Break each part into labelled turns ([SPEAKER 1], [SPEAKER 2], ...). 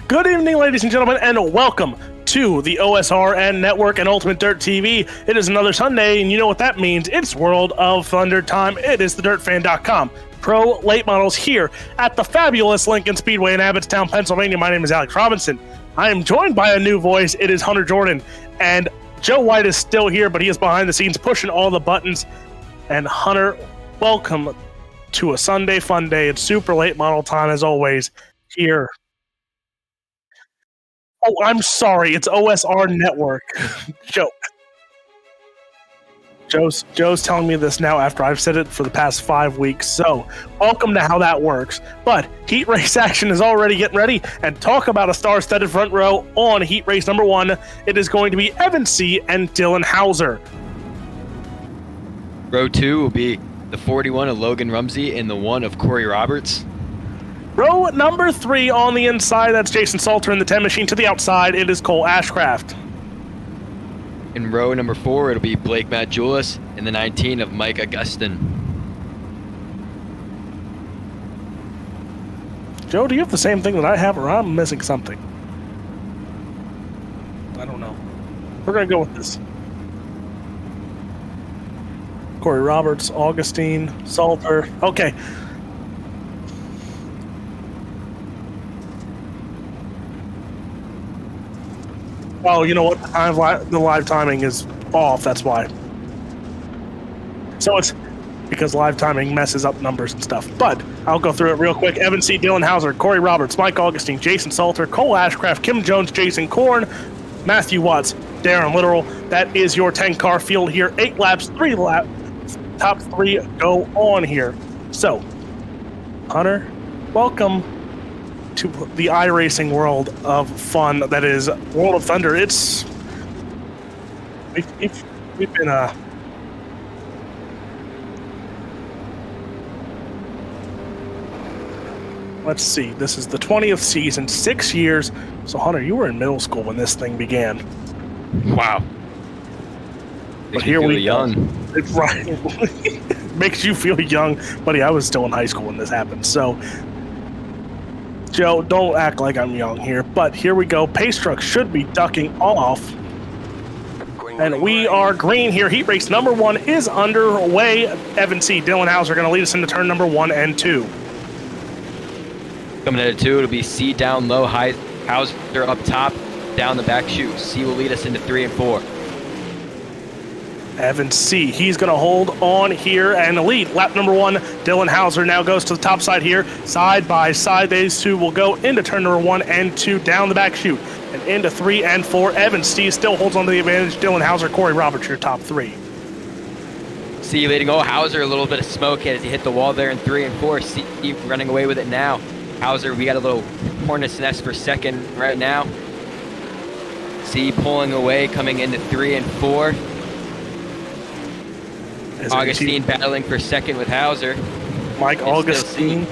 [SPEAKER 1] Good evening, ladies and gentlemen, and welcome to the OSRN Network and Ultimate Dirt TV. It is another Sunday, and you know what that means. It's World of Thunder time. It is thedirtfan.com. Pro late models here at the fabulous Lincoln Speedway in Abbottstown, Pennsylvania. My name is Alex Robinson. I am joined by a new voice. It is Hunter Jordan, and Joe White is still here, but he is behind the scenes pushing all the buttons. And Hunter, welcome to a Sunday fun day. It's super late model time as always here. Oh, I'm sorry. It's OSR Network. Joe's telling me this now after I've said it for the past 5 weeks. So, welcome to how that works. But heat race action is already getting ready, and talk about a star-studded front row on heat race number 1. It is going to be Evan C. and Dylan Hauser.
[SPEAKER 2] Row 2 will be the 41 of Logan Rumsey and the 1 of Corey Roberts.
[SPEAKER 1] Row number 3 on the inside, that's Jason Salter in the 10 machine. To the outside, it is Cole Ashcraft.
[SPEAKER 2] In row number 4, it'll be Blake Matt Julis and the 19 of Mike Augustin.
[SPEAKER 1] Joe, do you have the same thing that I have, or I'm missing something? I don't know. We're going to go with this. Corey Roberts, Augustine, Salter. Okay. Oh, you know what? The live timing is off, that's why. So it's because live timing messes up numbers and stuff. But I'll go through it real quick. Evan C., Dylan Hauser, Corey Roberts, Mike Augustine, Jason Salter, Cole Ashcraft, Kim Jones, Jason Korn, Matthew Watts, Darren Literal. That is your 10-car field here. 8 laps, 3 laps. Top 3 go on here. So, Hunter, welcome to the iRacing world of fun that is World of Thunder. We've been let's see, this is the 20th season, 6 years. So Hunter, you were in middle school when this thing began.
[SPEAKER 2] Wow.
[SPEAKER 1] But here we
[SPEAKER 2] young.
[SPEAKER 1] Go. Right. Makes you feel young, buddy. I was still in high school when this happened. So Joe, don't act like I'm young here, but here we go. Pace truck should be ducking off. And we are green here. Heat race number 1 is underway. Evan C., Dylan Hauser are going to lead us into turn number 1 and 2.
[SPEAKER 2] Coming at 2, it'll be C down low, Hauser up top, down the back chute. C will lead us into 3 and 4.
[SPEAKER 1] Evan C., he's going to hold on here and lead. Lap number 1, Dylan Hauser now goes to the top side here. Side by side, these two will go into turn number 1 and 2, down the back chute, and into 3 and 4. Evan C. still holds on to the advantage. Dylan Hauser, Corey Roberts, your top 3.
[SPEAKER 2] C leading. Oh, Hauser, a little bit of smoke as he hit the wall there in 3 and 4. C running away with it now. Hauser, we got a little hornet's nest for second right now. C pulling away, coming into 3 and 4. Augustine battling for second with Hauser.
[SPEAKER 1] Mike Augustine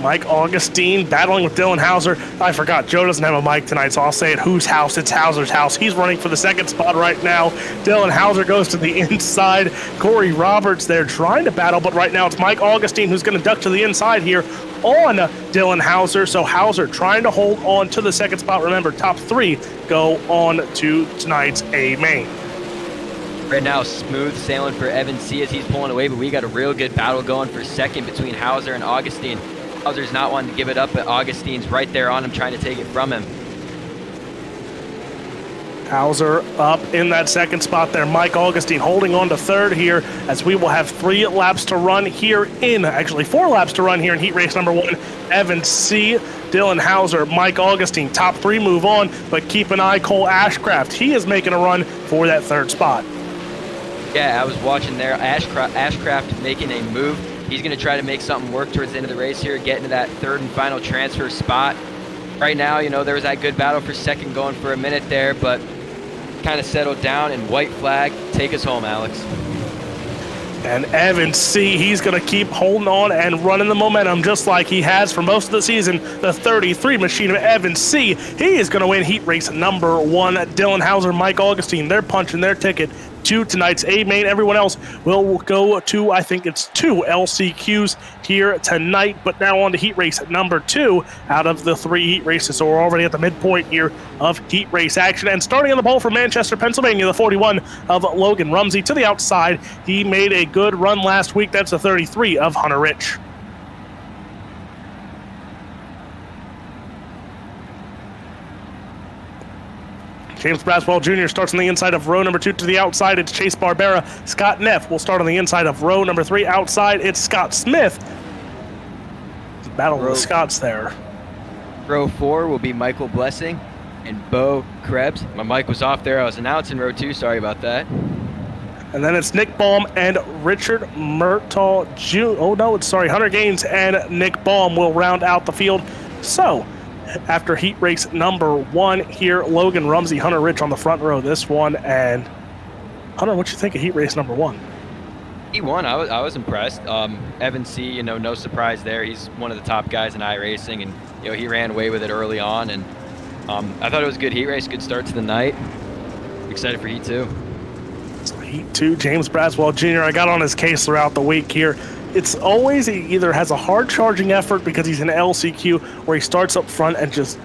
[SPEAKER 1] battling with Dylan Hauser. I forgot, Joe doesn't have a mic tonight, so I'll say it. Whose house? It's Hauser's house. He's running for the second spot right now. Dylan Hauser goes to the inside. Corey Roberts there trying to battle, but right now it's Mike Augustine who's going to duck to the inside here on Dylan Hauser. So Hauser trying to hold on to the second spot. Remember, top 3 go on to tonight's A main.
[SPEAKER 2] Right now, smooth sailing for Evan C. as he's pulling away, but we got a real good battle going for second between Hauser and Augustine. Hauser's not wanting to give it up, but Augustine's right there on him, trying to take it from him.
[SPEAKER 1] Hauser up in that second spot there. Mike Augustine holding on to third here, as we will have 3 laps to run here actually 4 laps to run here in heat race number 1. Evan C., Dylan Hauser, Mike Augustine, top 3 move on, but keep an eye, Cole Ashcraft. He is making a run for that third spot.
[SPEAKER 2] Yeah, I was watching there. Ashcraft making a move. He's going to try to make something work towards the end of the race here, get into that third and final transfer spot. Right now, you know, there was that good battle for second going for a minute there, but kind of settled down, and white flag. Take us home, Alex.
[SPEAKER 1] And Evan C., he's going to keep holding on and running the momentum just like he has for most of the season. The 33 machine of Evan C., he is going to win heat race number 1. Dylan Hauser, Mike Augustine, they're punching their ticket to tonight's A main. Everyone else will go to, I think it's 2 LCQs here tonight. But now on to heat race number 2 out of the 3 heat races. So we're already at the midpoint here of heat race action. And starting on the pole from Manchester, Pennsylvania, the 41 of Logan Rumsey to the outside. He made a good run last week. That's the 33 of Hunter Rich. James Braswell Jr. starts on the inside of row number 2 to the outside. It's Chase Barbera. Scott Neff will start on the inside of row number 3. Outside, it's Scott Smith. Battle of the Scots there.
[SPEAKER 2] Row 4 will be Michael Blessing and Bo Krebs. My mic was off there. I was announcing row 2. Sorry about that.
[SPEAKER 1] And then it's Nick Baum and Richard Murtaugh Jr. Oh, no, it's sorry. Hunter Gaines and Nick Baum will round out the field. So, after heat race number 1 here, Logan Rumsey, Hunter Rich on the front row this one. And Hunter, what you think of heat race number 1?
[SPEAKER 2] He won. I was impressed. Evan C., no surprise there. He's one of the top guys in iRacing, and he ran away with it early on. And I thought it was a good heat race, good start to the night. Excited for heat 2.
[SPEAKER 1] So heat 2, James Braswell Jr. I got on his case throughout the week here. It's always he either has a hard charging effort because he's an LCQ, or he starts up front and just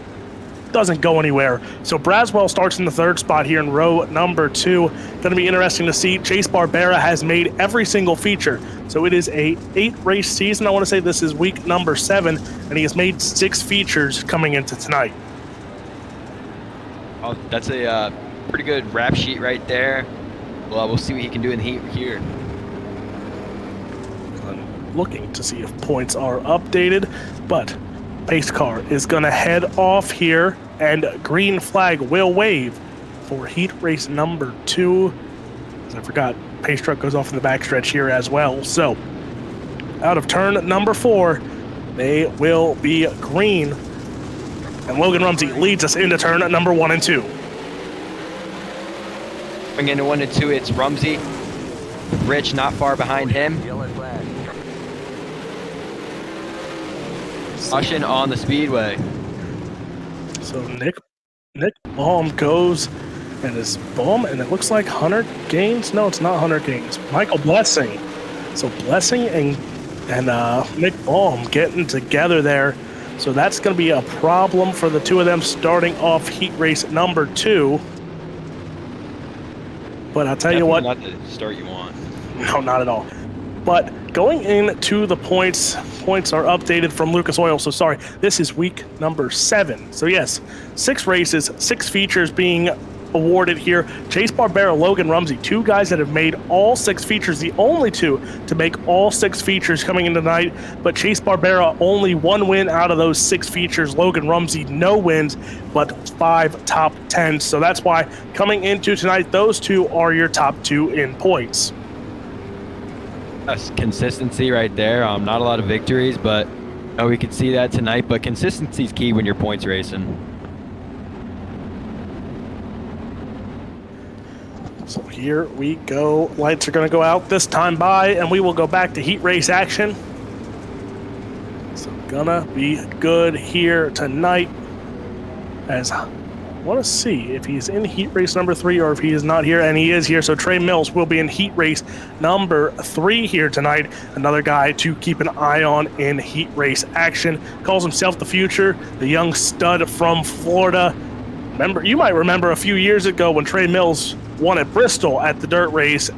[SPEAKER 1] doesn't go anywhere. So Braswell starts in the 3rd spot here in row number 2. Going to be interesting to see. Chase Barbera has made every single feature. So it is a 8-race season. I want to say this is week number 7, and he has made 6 features coming into tonight.
[SPEAKER 2] Oh, that's a pretty good rap sheet right there. Well, we'll see what he can do in the heat here.
[SPEAKER 1] I'm looking to see if points are updated, but pace car is going to head off here, and green flag will wave for heat race number 2. As I forgot, pace truck goes off in the backstretch here as well. So out of turn number 4, they will be green, and Logan Rumsey leads us into turn number 1 and 2.
[SPEAKER 2] Going into 1 and 2, it's Rumsey. Rich not far behind him. Caution on the speedway.
[SPEAKER 1] So Nick Baum goes, and it's Baum, and it looks like Hunter Gaines. No, it's not Hunter Gaines. Michael Blessing. So Blessing and Nick Baum getting together there. So that's going to be a problem for the two of them starting off heat race number 2. But I'll tell you what.
[SPEAKER 2] Not the start you want.
[SPEAKER 1] No, not at all. But going into the points are updated from Lucas Oil. So sorry, this is week number 7. So yes, 6 races, 6 features being awarded here. Chase Barbera, Logan Rumsey, 2 guys that have made all 6 features, the only 2 to make all 6 features coming in tonight. But Chase Barbera only 1 win out of those 6 features. Logan Rumsey no wins, but 5 top 10s. So that's why coming into tonight, those 2 are your top 2 in points.
[SPEAKER 2] That's consistency right there. Not a lot of victories, but we could see that tonight. But consistency is key when you're points racing.
[SPEAKER 1] So here we go. Lights are going to go out this time by, and we will go back to heat race action. So gonna be good here tonight. As I want to see if he's in heat race number 3 or if he is not here, and he is here. So Trey Mills will be in heat race number 3 here tonight. Another guy to keep an eye on in heat race action. Calls himself the future, the young stud from Florida. You might remember a few years ago when Trey Mills won at Bristol at the dirt race.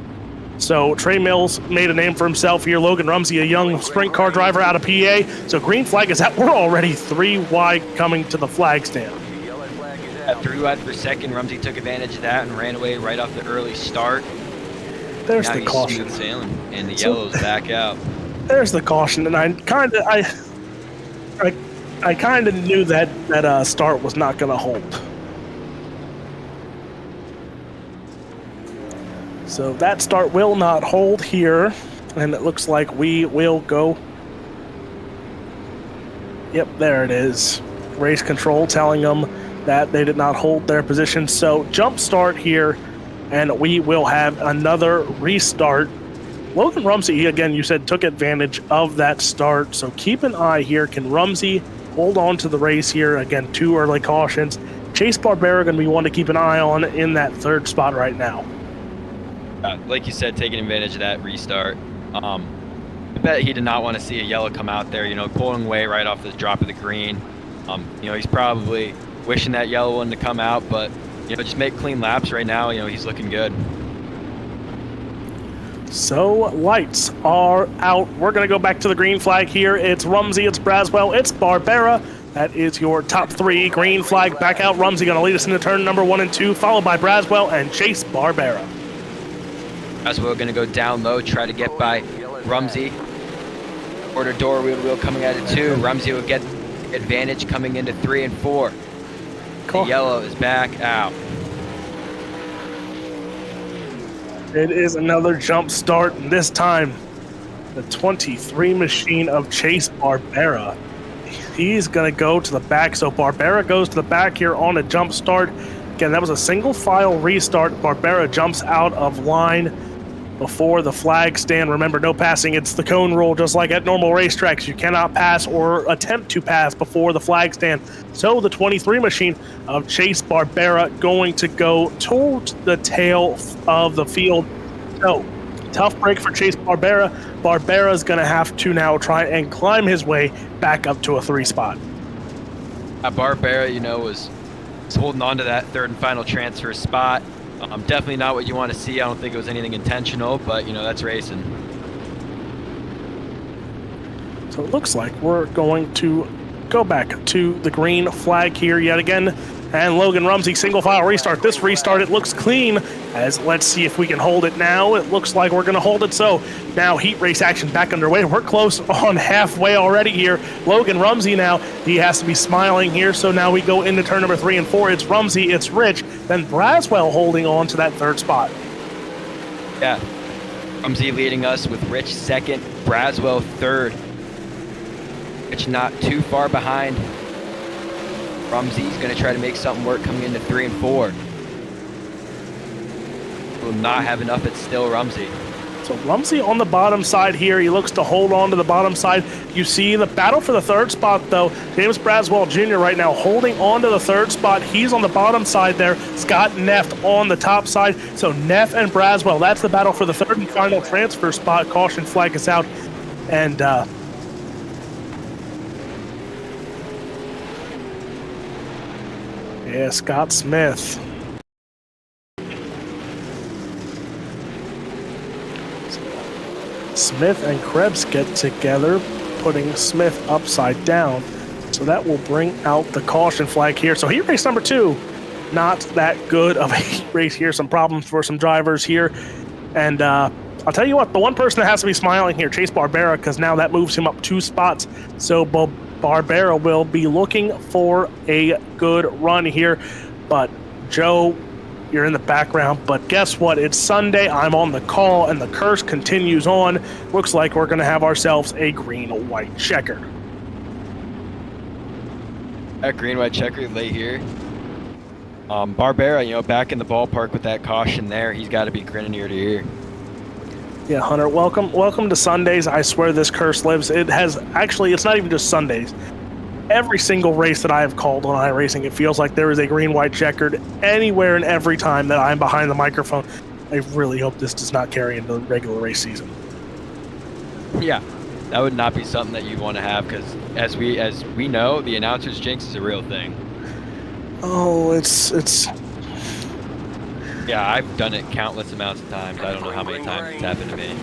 [SPEAKER 1] So Trey Mills made a name for himself here. Logan Rumsey, a young sprint car driver out of PA. So green flag is out. We're already 3 wide coming to the flag stand.
[SPEAKER 2] At 3 wide per second, Rumsey took advantage of that and ran away right off the early start.
[SPEAKER 1] There's
[SPEAKER 2] now
[SPEAKER 1] the caution.
[SPEAKER 2] Smooth sailing, and the yellow's back out.
[SPEAKER 1] There's the caution, and I kind of knew that start was not going to hold. So that start will not hold here, and it looks like we will go. Yep, there it is. Race control telling them that they did not hold their position. So jump start here, and we will have another restart. Logan Rumsey, again, you said took advantage of that start. So keep an eye here. Can Rumsey hold on to the race here? Again, 2 early cautions. Chase Barbera going to be one to keep an eye on in that 3rd spot right now.
[SPEAKER 2] Like you said, taking advantage of that restart. I bet he did not want to see a yellow come out there, pulling away right off the drop of the green. He's probably wishing that yellow one to come out, but, just make clean laps right now. He's looking good.
[SPEAKER 1] So lights are out. We're going to go back to the green flag here. It's Rumsey, it's Braswell, it's Barbera. That is your top three. Green flag back out. Rumsey going to lead us into turn number 1 and 2, followed by Braswell and Chase Barbera.
[SPEAKER 2] Braswell going to go down low, try to get by Rumsey. Quarter door wheel coming out of 2. Rumsey will get advantage coming into 3 and 4. The yellow is back out.
[SPEAKER 1] It is another jump start, and this time the 23 machine of Chase Barbera. He's going to go to the back, so Barbera goes to the back here on a jump start. Again, that was a single file restart. Barbera jumps out of line before the flag stand. Remember, no passing. It's the cone rule, just like at normal racetracks. You cannot pass or attempt to pass before the flag stand. So the 23 machine of Chase Barbera going to go towards the tail of the field. So tough break for Chase Barbera. Barbera's going to have to now try and climb his way back up to a 3 spot.
[SPEAKER 2] Barbera, was holding on to that third and final transfer spot. Definitely not what you want to see. I don't think it was anything intentional, but, that's racing.
[SPEAKER 1] So it looks like we're going to go back to the green flag here yet again. And Logan Rumsey, single file restart. This restart, it looks clean, as let's see if we can hold it now. It looks like we're going to hold it. So now heat race action back underway. We're close on halfway already here. Logan Rumsey now, he has to be smiling here. So now we go into turn number 3 and 4. It's Rumsey, it's Rich, then Braswell holding on to that 3rd spot.
[SPEAKER 2] Yeah, Rumsey leading us with Rich 2nd, Braswell 3rd. Rich not too far behind. Rumsey's going to try to make something work coming into 3 and 4. Will not have enough. It's still Rumsey.
[SPEAKER 1] So Rumsey on the bottom side here. He looks to hold on to the bottom side. You see the battle for the 3rd spot, though. James Braswell Jr. right now holding on to the 3rd spot. He's on the bottom side there. Scott Neff on the top side. So Neff and Braswell, that's the battle for the 3rd and final transfer spot. Caution flag is out. And yeah, Scott Smith. Smith and Krebs get together, putting Smith upside down. So that will bring out the caution flag here. So heat race number 2, not that good of a heat race here. Some problems for some drivers here. And I'll tell you what, the one person that has to be smiling here, Chase Barbera, because now that moves him up 2 spots. So Barbera will be looking for a good run here. But Joe, you're in the background. But guess what? It's Sunday. I'm on the call, and the curse continues on. Looks like we're going to have ourselves a green-white checker.
[SPEAKER 2] That green-white checker late here. Barbera, back in the ballpark with that caution there. He's got to be grinning ear to ear.
[SPEAKER 1] Yeah, Hunter, welcome to Sundays. I swear this curse lives. It has actually, it's not even just Sundays. Every single race that I have called on iRacing, it feels like there is a green-white checkered anywhere and every time that I'm behind the microphone. I really hope this does not carry into the regular race season.
[SPEAKER 2] Yeah, that would not be something that you'd want to have, because as we know, the announcer's jinx is a real thing.
[SPEAKER 1] Oh, it's.
[SPEAKER 2] Yeah, I've done it countless amounts of times. I don't know how many times it's happened to me.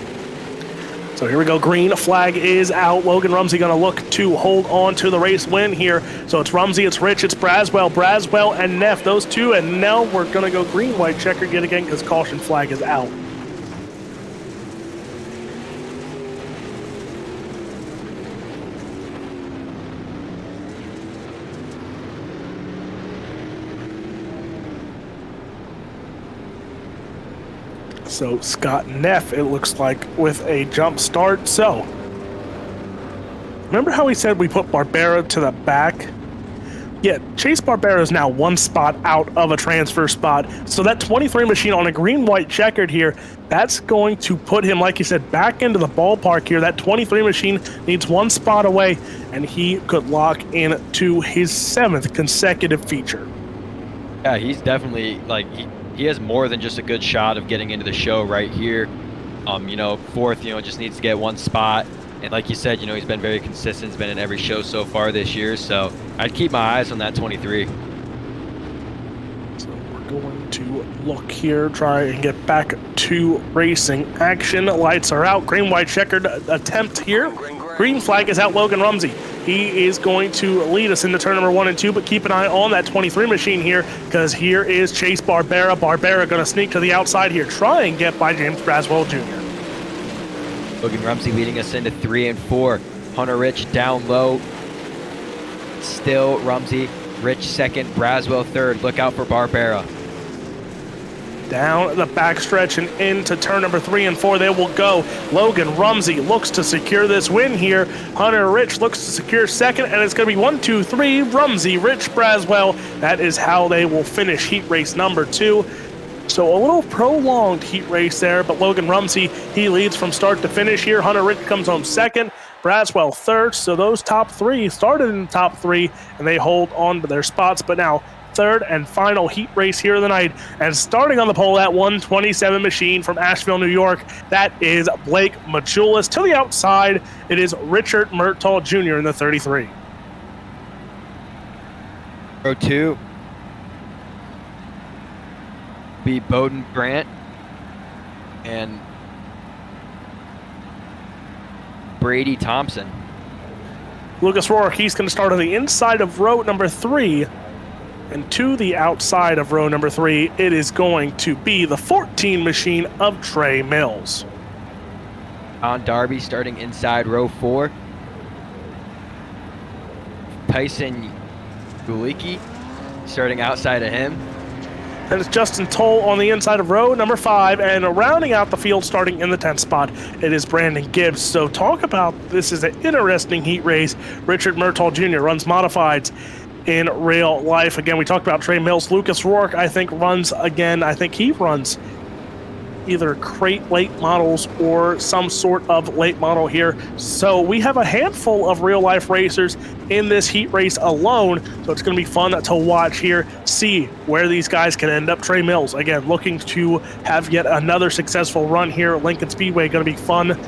[SPEAKER 1] So here we go. Green flag is out. Logan Rumsey going to look to hold on to the race win here. So it's Rumsey, it's Rich, it's Braswell, and Neff. Those two, and now we're going to go green-white checker yet again because caution flag is out. So Scott Neff, it looks like, with a jump start. So remember how we said we put Barbera to the back? Yeah, Chase Barbera is now 1 spot out of a transfer spot. So that 23 machine on a green-white checkered here, that's going to put him, like you said, back into the ballpark here. That 23 machine needs 1 spot away, and he could lock in to his 7th consecutive feature.
[SPEAKER 2] Yeah, he's definitely, like, he has more than just a good shot of getting into the show right here. Fourth, just needs to get one spot. And like you said, he's been very consistent. He's been in every show so far this year. So I'd keep my eyes on that 23.
[SPEAKER 1] So we're going to look here, try and get back to racing action. Lights are out. Green-white checkered attempt here. Green flag is out, Logan Rumsey. He is going to lead us into turn number 1 and 2, but keep an eye on that 23 machine here, because here is Chase Barbera. Barbera going to sneak to the outside here, try and get by James Braswell Jr.
[SPEAKER 2] Logan Rumsey leading us into 3 and 4. Hunter Rich down low. Still Rumsey. Rich second, Braswell third. Look out for Barbera.
[SPEAKER 1] Down the backstretch and into turn number 3 and 4 they will go. Logan Rumsey looks to secure this win here. Hunter Rich looks to secure second, and it's going to be 1, 2, 3. Rumsey, Rich, Braswell. That is how they will finish heat race number 2. So a little prolonged heat race there, but Logan Rumsey, he leads from start to finish here. Hunter Rich comes home second, Braswell third. So those top 3 started in the top 3, and they hold on to their spots. But now third and final heat race here of the night, and starting on the pole, that 127 machine from Asheville, New York, that is Blake Majulis. To the outside, it is Richard Murtaugh Jr. in the 33.
[SPEAKER 2] Row 2 be Bowden Brandt and Brady Thompson.
[SPEAKER 1] Lucas Rourke, he's going to start on the inside of row number 3. And to the outside of row number 3, it is going to be the 14 machine of Trey Mills.
[SPEAKER 2] John Darby starting inside row 4. Tyson Gulicki starting outside of him.
[SPEAKER 1] And it's Justin Toll on the inside of row number 5, and rounding out the field starting in the 10th spot, it is Brandon Gibbs. So talk about, this is an interesting heat race. Richard Murtaugh Jr. runs modifieds in real life. Again, we talked about Trey Mills. Lucas Rourke, I think, runs again. I think he runs either crate late models or some sort of late model here. So we have a handful of real life racers in this heat race alone. So it's going to be fun to watch here, see where these guys can end up. Trey Mills, again, looking to have yet another successful run here at Lincoln Speedway. Going to be fun.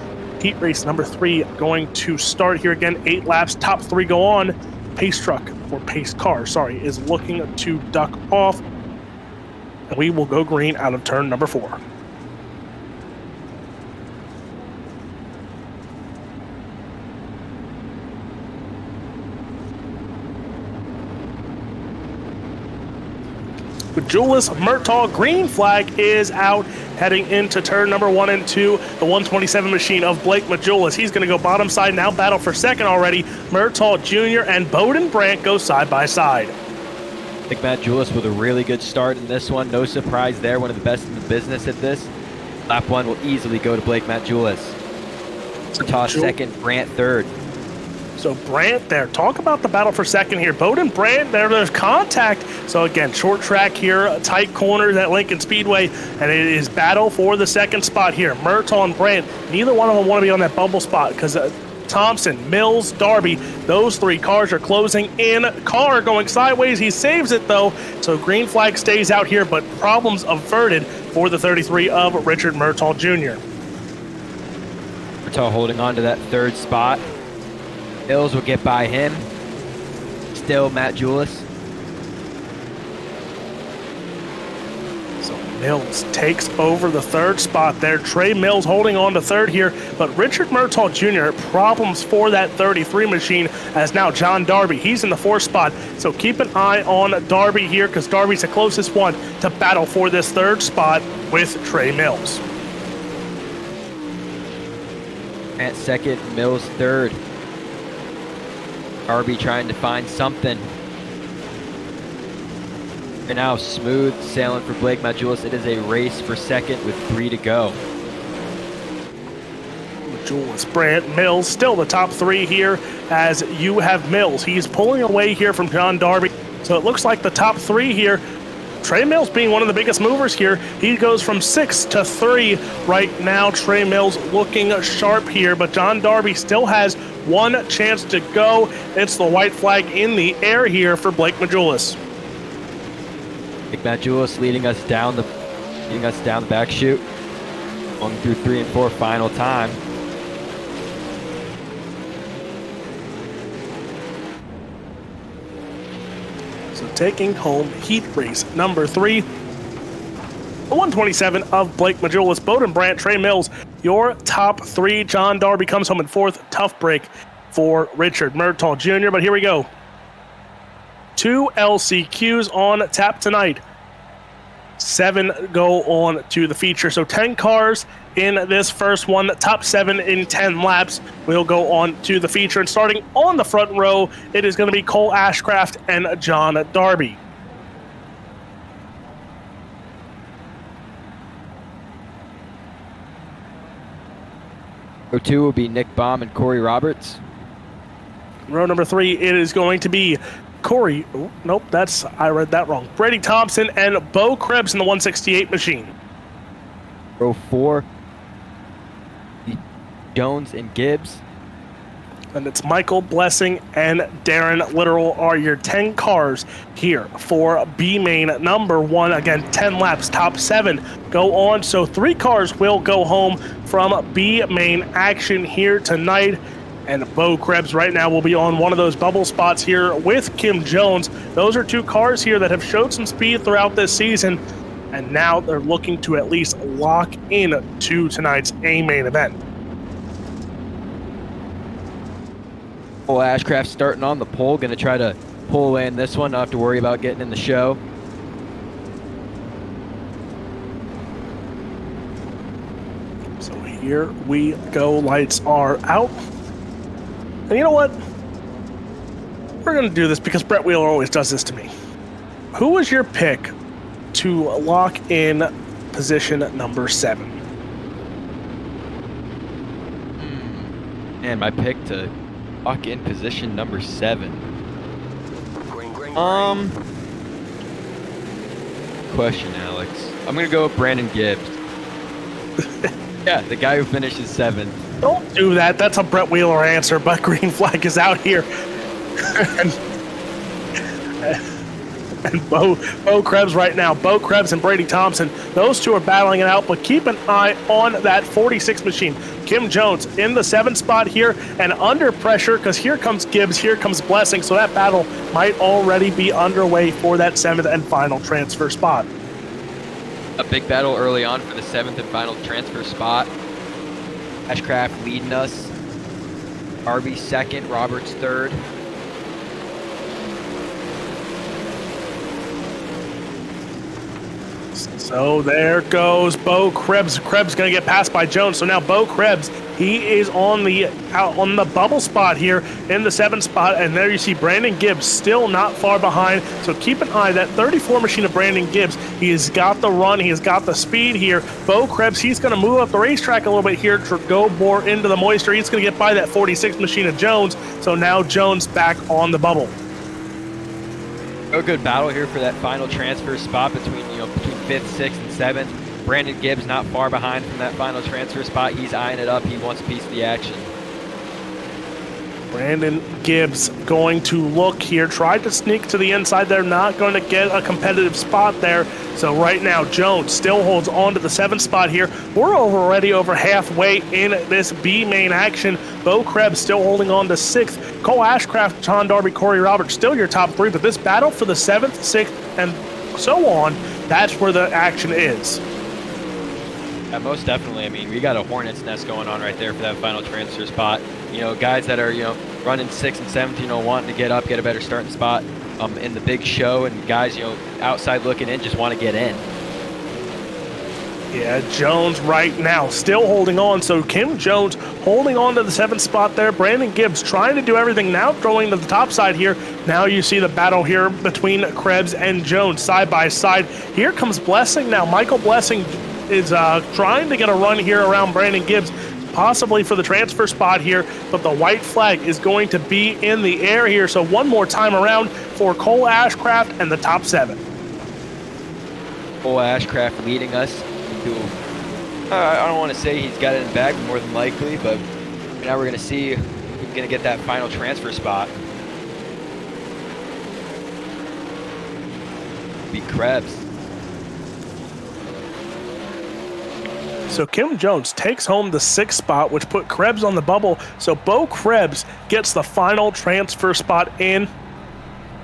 [SPEAKER 1] Heat race number 3 going to start here again. 8 laps, top 3 go on. Pace truck, or pace car, sorry, is looking to duck off. And we will go green out of turn number 4. Majulis, Murtaugh, green flag is out, heading into turn number 1 and 2. The 127 machine of Blake Majulis. He's going to go bottom side, now battle for second already. Murtaugh Jr. and Bowden Brandt go side by side.
[SPEAKER 2] I think Majulis with a really good start in this one. No surprise there, one of the best in the business at this. Lap 1 will easily go to Blake Majulis. Murtaugh second, Brandt third.
[SPEAKER 1] So Brandt there. Talk about the battle for second here. Bowden Brandt, there's contact. So again, short track here, tight corners at Lincoln Speedway, and it is battle for the second spot here. Murtaugh and Brandt, neither one of them want to be on that bubble spot because Thompson, Mills, Darby, those 3 cars are closing in. Carr going sideways. He saves it though. So green flag stays out here, but problems averted for the 33 of Richard Murtaugh Jr.
[SPEAKER 2] Murtaugh holding on to that third spot. Mills will get by him. Still Majulis.
[SPEAKER 1] So Mills takes over the third spot there. Trey Mills holding on to third here, but Richard Murtaugh Jr. problems for that 33 machine as now John Darby, he's in the 4th spot. So keep an eye on Darby here because Darby's the closest one to battle for this third spot with Trey Mills.
[SPEAKER 2] At second, Mills third. Darby trying to find something. And now smooth sailing for Blake Majulis. It is a race for second with 3 to go.
[SPEAKER 1] Majulis, Brandt, Mills, still the top 3 here as you have Mills. He's pulling away here from John Darby. So it looks like the top 3 here, Trey Mills being one of the biggest movers here. He goes from 6 to 3 right now. Trey Mills looking sharp here, but John Darby still has one chance to go. It's the white flag in the air here for Blake Majulis.
[SPEAKER 2] Blake Majulis leading us down the leading us down the back chute. Going through 3 and 4 final time.
[SPEAKER 1] So taking home heat race number 3. The 127 of Blake Majulis, Bowden Brandt, Trey Mills, your top 3. John Darby comes home in 4th. Tough break for Richard Murtaugh Jr. But here we go. 2 LCQs on tap tonight. 7 go on to the feature. So 10 cars in this first one. Top 7 in 10 laps will go on to the feature. And starting on the front row, it is going to be Cole Ashcraft and John Darby.
[SPEAKER 2] Row 2 will be Nick Baum and Corey Roberts.
[SPEAKER 1] Row number 3, it is going to be Corey. Oh, nope, I read that wrong. Brady Thompson and Bo Krebs in the 168 machine.
[SPEAKER 2] Row 4, Jones and Gibbs.
[SPEAKER 1] And it's Michael Blessing and Darren Literal are your 10 cars here for B main number 1. Again, 10 laps, top 7 go on. So 3 cars will go home from B main action here tonight. And Bo Krebs right now will be on one of those bubble spots here with Kim Jones. Those are 2 cars here that have showed some speed throughout this season. And now they're looking to at least lock in to tonight's A main event.
[SPEAKER 2] Cole Ashcraft starting on the pole, going to try to pull away in this one, not have to worry about getting in the show.
[SPEAKER 1] So here we go, lights are out. And you know what? We're going to do this because Brett Wheeler always does this to me. Who was your pick to lock in position number 7?
[SPEAKER 2] And my pick to lock in position number 7. Question, Alex. I'm gonna go with Brandon Gibbs. Yeah, the guy who finishes 7th.
[SPEAKER 1] Don't do that. That's a Brett Wheeler answer, but green flag is out here. and Bo Krebs right now. Bo Krebs and Brady Thompson. Those 2 are battling it out, but keep an eye on that 46 machine. Kim Jones in the 7th spot here and under pressure because here comes Gibbs, here comes Blessing. So that battle might already be underway for that 7th and final transfer spot.
[SPEAKER 2] A big battle early on for the 7th and final transfer spot. Ashcraft leading us. Darby 2nd, Roberts 3rd.
[SPEAKER 1] So there goes Bo Krebs. Krebs going to get passed by Jones. So now Bo Krebs, he is on the bubble spot here in the 7th spot. And there you see Brandon Gibbs still not far behind. So keep an eye. That 34 machine of Brandon Gibbs, he has got the run. He has got the speed here. Bo Krebs, he's going to move up the racetrack a little bit here to go more into the moisture. He's going to get by that 46 machine of Jones. So now Jones back on the bubble.
[SPEAKER 2] A good battle here for that final transfer spot between 5th, 6th, and 7th. Brandon Gibbs not far behind from that final transfer spot. He's eyeing it up. He wants a piece of the action.
[SPEAKER 1] Brandon Gibbs going to look here. Tried to sneak to the inside. They're not going to get a competitive spot there. So right now, Jones still holds on to the 7th spot here. We're already over halfway in this B main action. Bo Krebs still holding on to 6th. Cole Ashcraft, John Darby, Corey Roberts, still your top 3. But this battle for the 7th, 6th, and so on, that's where the action is.
[SPEAKER 2] Yeah, most definitely. I mean, we got a hornet's nest going on right there for that final transfer spot. Guys that are, running 6th and 7th, wanting to get up, get a better starting spot in the big show, and guys, outside looking in, just want to get in.
[SPEAKER 1] Yeah, Jones right now still holding on. So Kim Jones holding on to the 7th spot there. Brandon Gibbs trying to do everything now, throwing to the top side here. Now you see the battle here between Krebs and Jones side by side. Here comes Blessing now. Michael Blessing is trying to get a run here around Brandon Gibbs, possibly for the transfer spot here, but the white flag is going to be in the air here. So one more time around for Cole Ashcraft and the top 7.
[SPEAKER 2] Cole Ashcraft leading us. I don't want to say he's got it in the bag, more than likely, but now we're going to see who's going to get that final transfer spot. Be Krebs.
[SPEAKER 1] So Kim Jones takes home the 6th spot, which put Krebs on the bubble. So Bo Krebs gets the final transfer spot in.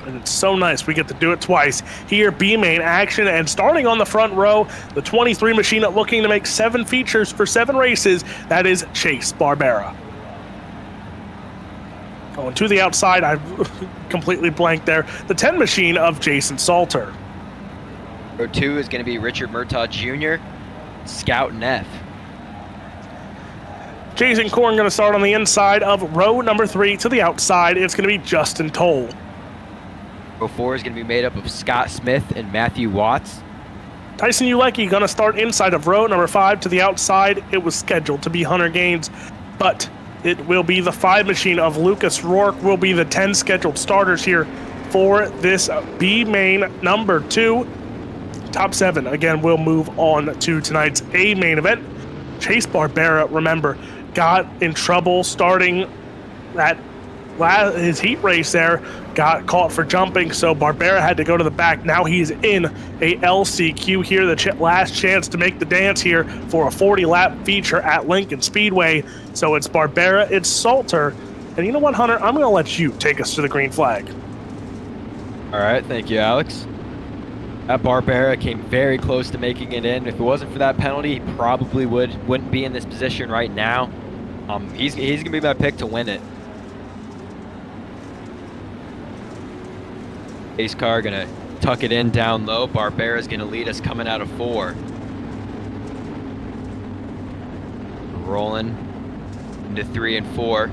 [SPEAKER 1] And it's so nice we get to do it twice. Here, B-Main action, and starting on the front row, the 23 machine looking to make 7 features for 7 races. That is Chase Barbera. Going to the outside, I completely blanked there. The 10 machine of Jason Salter.
[SPEAKER 2] Row 2 is going to be Richard Murtaugh Jr., Scout and F.
[SPEAKER 1] Jason Korn going to start on the inside of row number 3. To the outside, it's going to be Justin Toll.
[SPEAKER 2] Row 4 is going to be made up of Scott Smith and Matthew Watts.
[SPEAKER 1] Tyson Ulecki going to start inside of row number 5. To the outside, it was scheduled to be Hunter Gaines, but it will be the 5 machine of Lucas Rourke will be the 10 scheduled starters here for this B main number 2. Top 7, again, will move on to tonight's A main event. Chase Barbera, remember, got in trouble starting that his heat race there, got caught for jumping, so Barbera had to go to the back. Now he's in a LCQ here, the last chance to make the dance here for a 40-lap feature at Lincoln Speedway. So it's Barbera, it's Salter, and you know what, Hunter? I'm going to let you take us to the green flag.
[SPEAKER 2] All right, thank you, Alex. That Barbera came very close to making it in. If it wasn't for that penalty, he probably wouldn't be in this position right now. He's going to be my pick to win it. Pace car gonna tuck it in down low. Barbera's gonna lead us coming out of 4. Rolling into 3 and 4.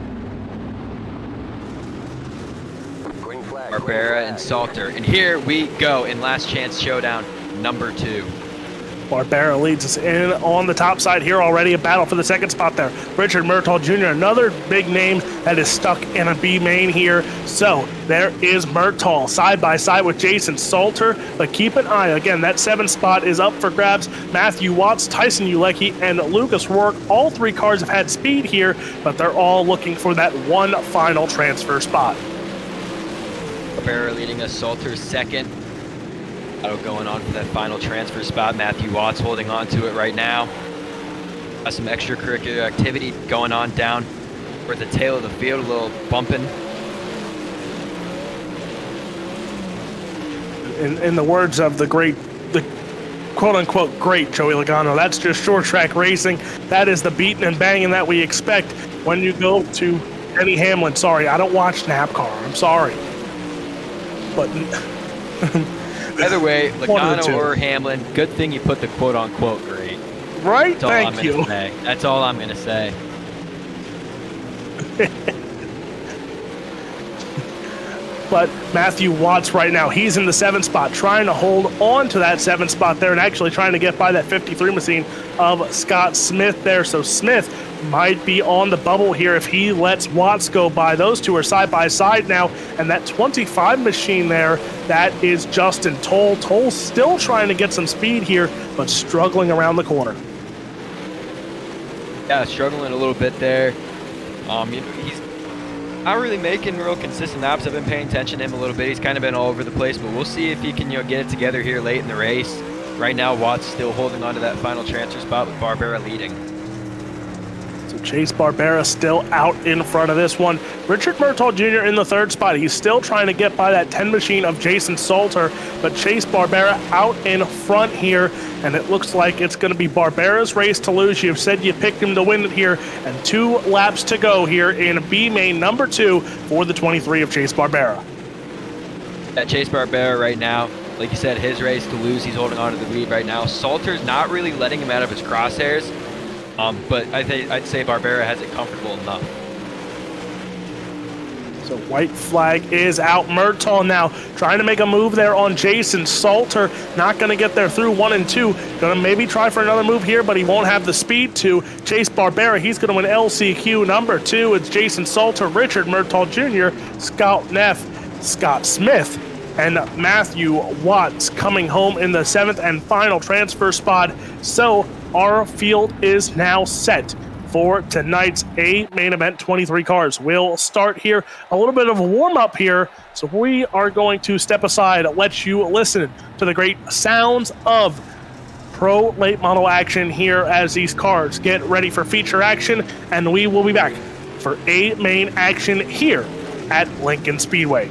[SPEAKER 3] Green flag,
[SPEAKER 2] Barbera and Salter. And here we go in last chance showdown number 2.
[SPEAKER 1] Barbera leads us in on the top side here already. A battle for the 2nd spot there. Richard Murtaugh Jr., another big name that is stuck in a B main here. So there is Murtaugh side by side with Jason Salter. But keep an eye. Again, that 7th spot is up for grabs. Matthew Watts, Tyson Ulecki, and Lucas Rourke. All 3 cars have had speed here, but they're all looking for that one final transfer spot.
[SPEAKER 2] Barbera leading us, Salter 2nd. Going on for that final transfer spot. Matthew Watts holding on to it right now. Got some extracurricular activity going on down towards the tail of the field, a little bumping.
[SPEAKER 1] In the words of the quote-unquote great Joey Logano, that's just short track racing. That is the beating and banging that we expect when you go to Denny Hamlin. Sorry, I don't watch NASCAR. I'm sorry. But...
[SPEAKER 2] Either way, Logano or Hamlin, good thing you put the quote-unquote great.
[SPEAKER 1] Right? Thank you.
[SPEAKER 2] That's all I'm going to say.
[SPEAKER 1] But Matthew Watts right now, he's in the 7th spot, trying to hold on to that 7th spot there and actually trying to get by that 53 machine of Scott Smith there. So Smith might be on the bubble here if he lets Watts go by. Those two are side by side now, and that 25 machine there, that is Justin Toll. Toll's still trying to get some speed here, but struggling around the corner.
[SPEAKER 2] Yeah, struggling a little bit there. He's not really making real consistent laps. I've been paying attention to him a little bit. He's kind of been all over the place, but we'll see if he can get it together here late in the race. Right now, Watts still holding on to that final transfer spot with Barbera leading.
[SPEAKER 1] Chase Barbera still out in front of this one. Richard Murtaugh Jr. in the 3rd spot. He's still trying to get by that 10 machine of Jason Salter, but Chase Barbera out in front here, and it looks like it's going to be Barbera's race to lose. You've said you picked him to win it here, and 2 laps to go here in B main number 2 for the 23 of Chase Barbera.
[SPEAKER 2] That Chase Barbera right now, like you said, his race to lose. He's holding on to the lead right now. Salter's not really letting him out of his crosshairs. But I'd say Barbera has it comfortable enough.
[SPEAKER 1] So white flag is out. Murtaugh now trying to make a move there on Jason Salter. Not going to get there through 1 and 2. Going to maybe try for another move here, but he won't have the speed to. Chase Barbera, he's going to win LCQ number 2. It's Jason Salter, Richard Murtaugh Jr., Scout Neff, Scott Smith, and Matthew Watts coming home in the 7th and final transfer spot. So our field is now set for tonight's A main event. 23 cars will start here. A little bit of a warm-up here, so we are going to step aside, let you listen to the great sounds of pro late model action here as these cars get ready for feature action, and we will be back for A main action here at Lincoln Speedway.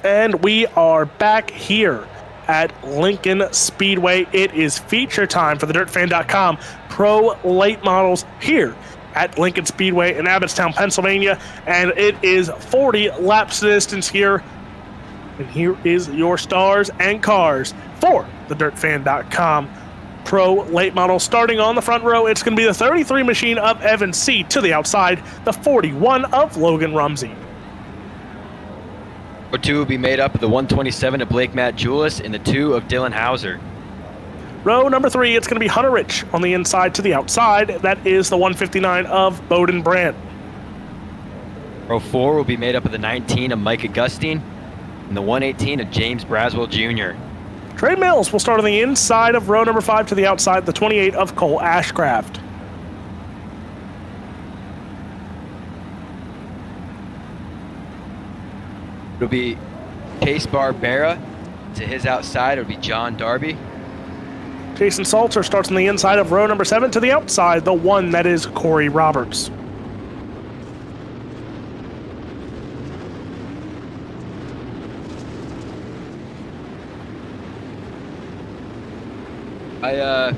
[SPEAKER 1] And we are back here at Lincoln Speedway. It is feature time for the DirtFan.com Pro Late Models here at Lincoln Speedway in Abbottstown, Pennsylvania. And it is 40 laps distance here. And here is your stars and cars for the DirtFan.com Pro Late Model. Starting on the front row, it's going to be the 33 machine of Evan C. To the outside, the 41 of Logan Rumsey.
[SPEAKER 2] Row 2 will be made up of the 127 of Blake Matt Julis and the 2 of Dylan Hauser.
[SPEAKER 1] Row number 3, it's going to be Hunter Rich on the inside to the outside. That is the 159 of Bowden Brandt.
[SPEAKER 2] Row 4 will be made up of the 19 of Mike Augustine and the 118 of James Braswell Jr.
[SPEAKER 1] Trey Mills will start on the inside of row number 5 to the outside, the 28 of Cole Ashcraft.
[SPEAKER 2] It'll be Case Barbera. To his outside, it'll be John Darby.
[SPEAKER 1] Jason Salter starts on the inside of row number 7 to the outside, the 1 that is Corey Roberts.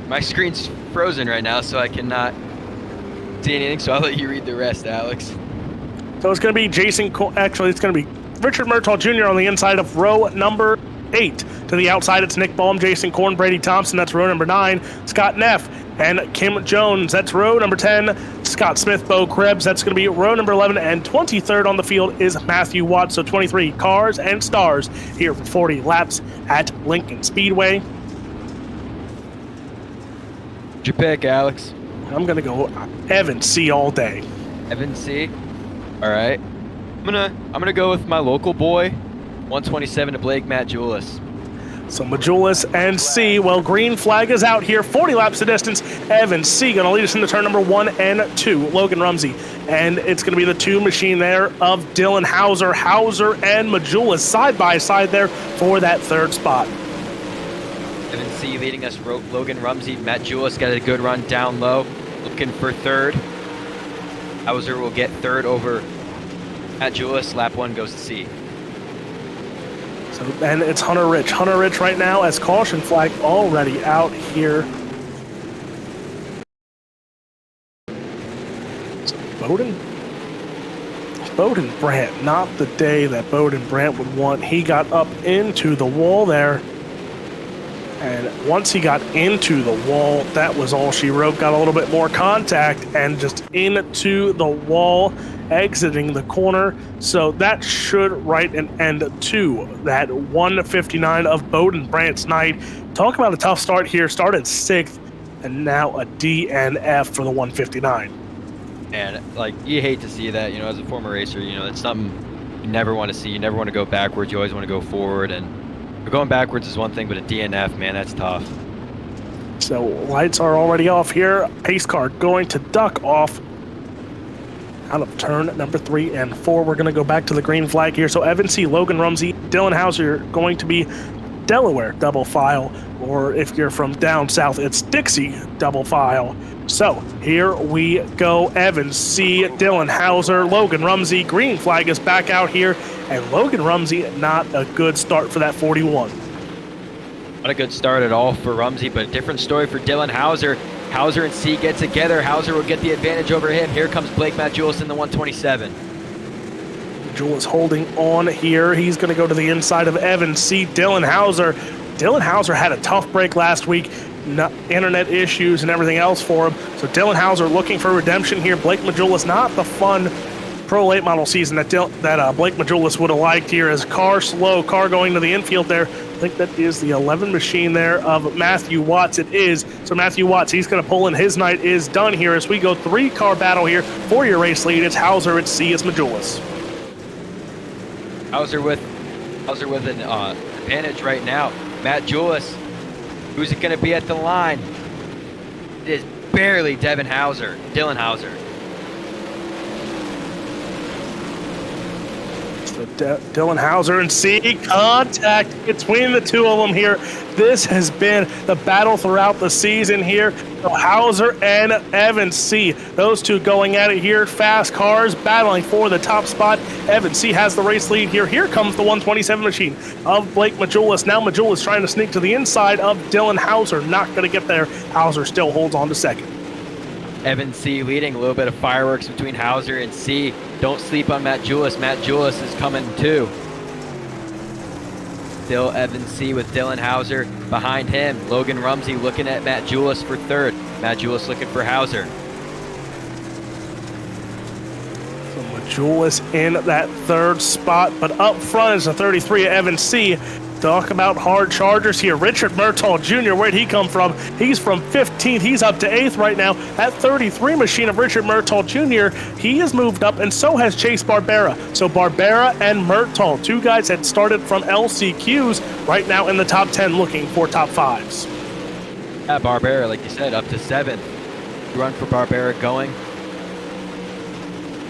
[SPEAKER 2] My screen's frozen right now, so I cannot see anything, so I'll let you read the rest, Alex.
[SPEAKER 1] So it's going to be it's going to be Richard Murtaugh Jr. on the inside of row number 8 To the outside, it's Nick Baum, Jason Korn, Brady Thompson. That's row number 9. Scott Neff and Kim Jones. That's row number 10. Scott Smith, Bo Krebs. That's going to be row number 11. And 23rd on the field is Matthew Watts. So 23 cars and stars here for 40 laps at Lincoln Speedway.
[SPEAKER 2] What's your pick, Alex?
[SPEAKER 1] I'm going to go Evan C all day.
[SPEAKER 2] Evan C. All right. I'm gonna go with my local boy, 127 to Blake Matt Julis.
[SPEAKER 1] So Majulis and C, well, green flag is out here. 40 laps the distance. Evan C going to lead us into turn number 1 and 2. Logan Rumsey. And it's going to be the 2 machine there of Dylan Hauser. Hauser and Majulis side by side there for that 3rd spot.
[SPEAKER 2] Evan C leading us, Logan Rumsey. Matt Julis got a good run down low, looking for 3rd. Hauser will get 3rd over Matt Julis. Lap 1 goes to C.
[SPEAKER 1] So, and it's Hunter Rich. Hunter Rich right now as caution flag already out here. So Bowden Brandt, not the day that Bowden Brandt would want. He got up into the wall there. And once he got into the wall, that was all she wrote. Got a little bit more contact and just into the wall, exiting the corner. So that should write an end to that 159 of Bowden Brandt's night. Talk about a tough start here. Started 6th and now a DNF for the 159.
[SPEAKER 2] And like, you hate to see that, as a former racer, it's something you never want to see. You never want to go backwards. You always want to go forward. And going backwards is one thing, but a DNF, man, that's tough.
[SPEAKER 1] So lights are already off here. Pace car going to duck off out of turn number 3 and 4. We're going to go back to the green flag here. So Evan C, Logan Rumsey, Dylan Hauser going to be Delaware double file, or if you're from down south, it's Dixie double file. So here we go. Evan C, Dylan Hauser, Logan Rumsey. Green flag is back out here, and Logan Rumsey, not a good start for that 41.
[SPEAKER 2] Not a good start at all for Rumsey, but a different story for Dylan Hauser. Hauser and C get together. Hauser will get the advantage over him. Here comes Blake Matt Julis in the 127.
[SPEAKER 1] Julis holding on here. He's going to go to the inside of Evan C. Dylan Hauser. Dylan Hauser had a tough break last week. Internet issues and everything else for him. So Dylan Hauser looking for redemption here. Blake Majulis, not the fun Pro Late Model season that Blake Majulis would have liked here. As car slow, car going to the infield there. I think that is the 11 machine there of Matthew Watts. It is. So Matthew Watts, he's going to pull in. His night is done here as we go 3-car battle here for your race lead. It's Hauser, it's C, it's Majulis.
[SPEAKER 2] Hauser with an advantage right now. Matt Julis, who's it going to be at the line? It is barely Dylan Hauser.
[SPEAKER 1] So Dylan Hauser and C, contact between the two of them here. This has been the battle throughout the season here. So Hauser and Evan C, those two going at it here. Fast cars battling for the top spot. Evan C has the race lead here. Here comes the 127 machine of Blake Majulis. Now Majulis trying to sneak to the inside of Dylan Hauser. Not going to get there. Hauser still holds on to second.
[SPEAKER 2] Evan C leading, a little bit of fireworks between Hauser and C. Don't sleep on Matt Julis. Matt Julis is coming too. Still Evan C with Dylan Hauser behind him. Logan Rumsey looking at Matt Julis for 3rd. Matt Julis looking for Hauser.
[SPEAKER 1] So Majulis in that 3rd spot, but up front is the 33 Evan C. Talk about hard chargers here. Richard Murtaugh Jr., where'd he come from? He's from 15th. He's up to 8th right now. That 33 machine of Richard Murtaugh Jr., he has moved up, and so has Chase Barbera. So Barbera and Murtaugh, 2 guys that started from LCQs, right now in the top 10 looking for top 5s.
[SPEAKER 2] Yeah, Barbera, like you said, up to 7th. Run for Barbera going.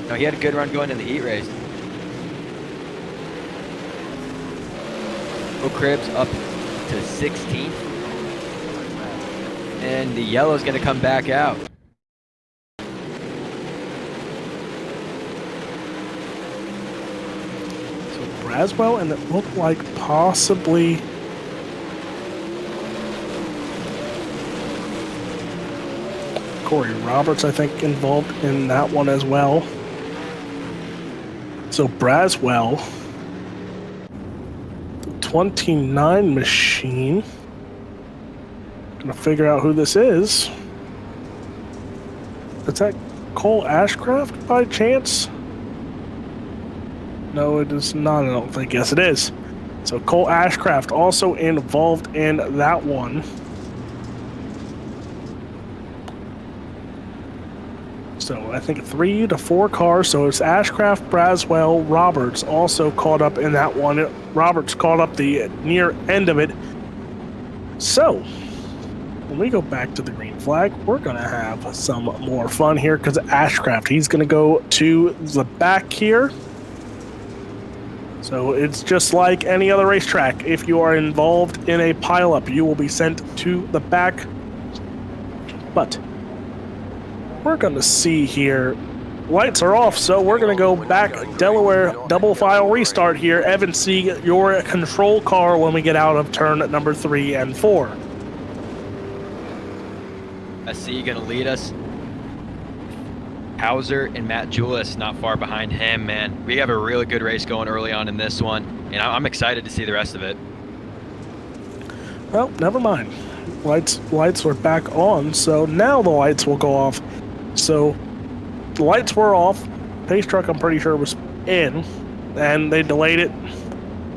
[SPEAKER 2] No, he had a good run going in the heat race. Cribs up to 16th, and the yellow's going to come back out.
[SPEAKER 1] So Braswell, and it looked like possibly Corey Roberts, I think, involved in that one as well. So Braswell, 29 machine. Gonna figure out who this is. Is that Cole Ashcraft by chance? No, it is not, I don't think. Yes, it is. So Cole Ashcraft also involved in that one. So I think 3 to 4 cars. So it's Ashcraft, Braswell, Roberts also caught up in that one. Roberts caught up the near end of it. So when we go back to the green flag, we're going to have some more fun here because Ashcraft, he's going to go to the back here. So it's just like any other racetrack. If you are involved in a pileup, you will be sent to the back. But we're going to see here. Lights are off, so we're going to go back. Delaware double file restart here. Evan C., your control car when we get out of turn number 3 and 4.
[SPEAKER 2] I see you going to lead us. Hauser and Matt Julis not far behind him, man. We have a really good race going early on in this one, and I'm excited to see the rest of it.
[SPEAKER 1] Well, never mind. Lights were back on, so now the lights will go off. So the lights were off. Pace truck, I'm pretty sure, was in, and they delayed it.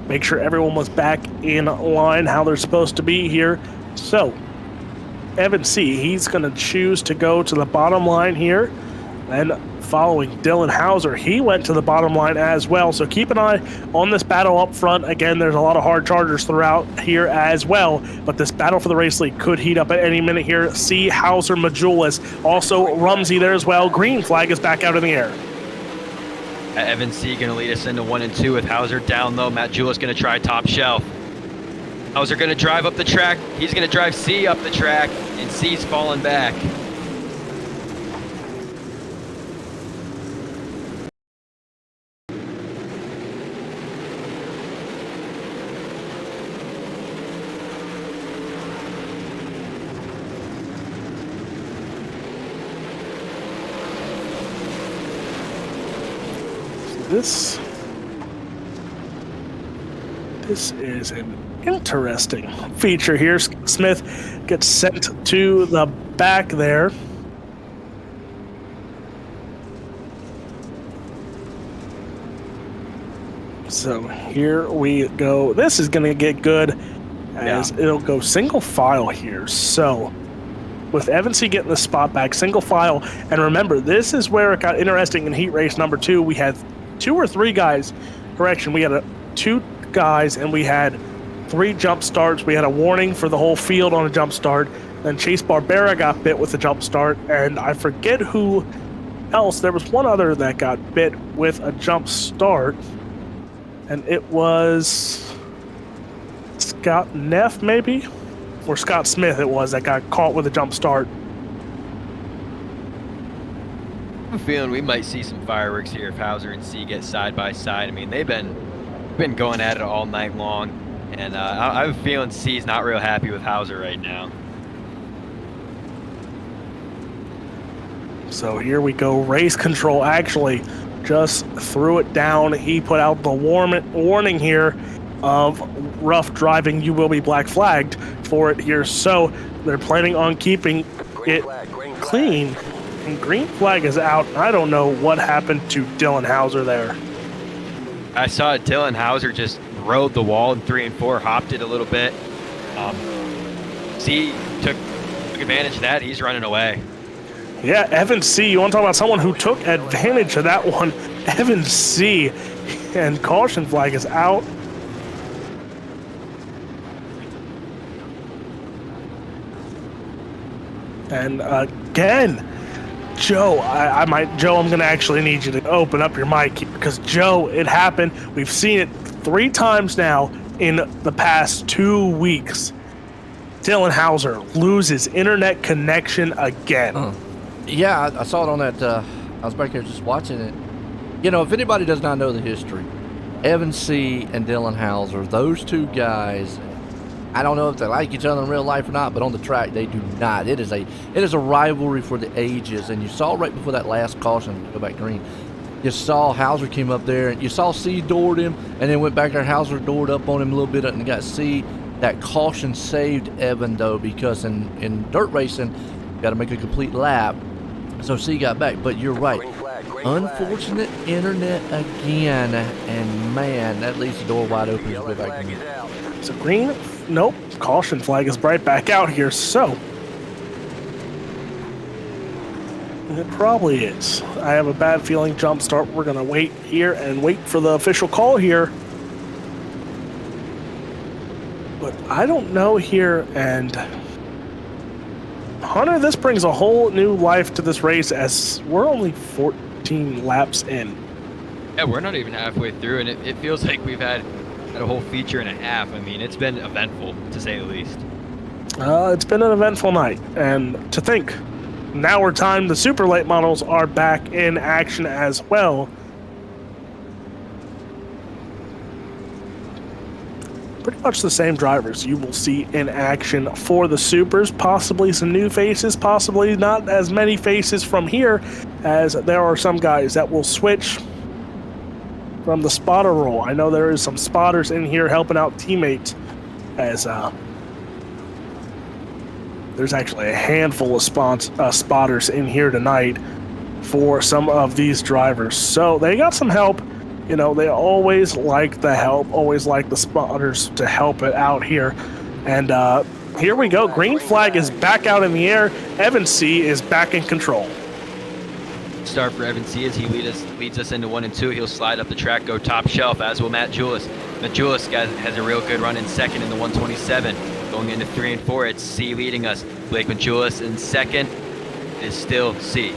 [SPEAKER 1] Make sure everyone was back in line how they're supposed to be here. So Evan C., he's going to choose to go to the bottom line here. And following Dylan Hauser, he went to the bottom line as well. So keep an eye on this battle up front. Again, there's a lot of hard chargers throughout here as well. But this battle for the race lead could heat up at any minute here. C. Hauser, Majulis, also Rumsey there as well. Green flag is back out in the air.
[SPEAKER 2] Evan C. going to lead us into 1 and 2 with Hauser down low. Matt Julis going to try top shelf. Hauser going to drive up the track. He's going to drive C up the track, and C's falling back.
[SPEAKER 1] This is an interesting feature here. Smith gets sent to the back there. So here we go. This is going to get good as it'll go single file here. So with Evan C. getting the spot back, single file. And remember, this is where it got interesting in heat race number 2. We had 2 or 3 guys. Correction, we had 2 guys and we had 3 jump starts. We had a warning for the whole field on a jump start. Then Chase Barbera got bit with a jump start. And I forget who else. There was one other that got bit with a jump start. And it was Scott Neff, maybe? Or Scott Smith it was that got caught with a jump start.
[SPEAKER 2] I'm feeling we might see some fireworks here if Hauser and C get side by side. I mean, they've been going at it all night long, and I'm feeling C's not real happy with Hauser right now.
[SPEAKER 1] So here we go. Race control actually just threw it down. He put out the warning here of rough driving. You will be black flagged for it here. So they're planning on keeping it clean. And green flag is out. I don't know what happened to Dylan Hauser there.
[SPEAKER 2] I saw Dylan Hauser just rode the wall in 3 and 4, hopped it a little bit. C took advantage of that. He's running away.
[SPEAKER 1] Yeah, Evan C. You want to talk about someone who took advantage of that one? Evan C. And caution flag is out. And again, Joe, Joe, I'm going to actually need you to open up your mic because Joe, it happened. We've seen it 3 times now in the past 2 weeks. Dylan Hauser loses internet connection again.
[SPEAKER 4] Yeah, I saw it on that. I was back there just watching it. You know, if anybody does not know the history, Evan C. and Dylan Hauser, those 2 guys, I don't know if they like each other in real life or not, but on the track they do not. It is a rivalry for the ages, and you saw right before that last caution, go back green, You saw Hauser came up there, and you saw C doored him, and then went back there. Hauser doored up on him a little bit and got C. That caution saved Evan, though, because in dirt racing, you got to make a complete lap. So C got back, but you're right.
[SPEAKER 3] Green flag.
[SPEAKER 4] Unfortunate internet again, and man, that leaves the door wide open to
[SPEAKER 3] Yellow
[SPEAKER 4] go back
[SPEAKER 3] flag
[SPEAKER 4] in.
[SPEAKER 3] is out.
[SPEAKER 1] So green, nope, caution flag is right back out here, so it probably is. I have a bad feeling jump start. We're going to wait here and wait for the official call here. But I don't know here, and Hunter, this brings a whole new life to this race as we're only 14 laps in.
[SPEAKER 2] Yeah, we're not even halfway through, and it feels like we've had a whole feature and a half. I mean, it's been eventful, to say the least.
[SPEAKER 1] It's been an eventful night, and to think, now we're time the super late models are back in action as well. Pretty much the same drivers you will see in action for the supers, possibly some new faces, possibly not as many faces from here, as there are some guys that will switch from the spotter role. I know there is some spotters in here helping out teammates, as there's actually a handful of spotters in here tonight for some of these drivers. So they got some help. You know, they always like the help, always like the spotters to help it out here. And here we go. Green flag is back out in the air. Evan C is back in control.
[SPEAKER 2] Start for Evan C as he leads us into 1 and 2. He'll slide up the track, go top shelf, as will Matt Julis. Matt Julis has a real good run in second in the 127. Going into 3 and 4, it's C leading us. Blake Majulis in second is still C.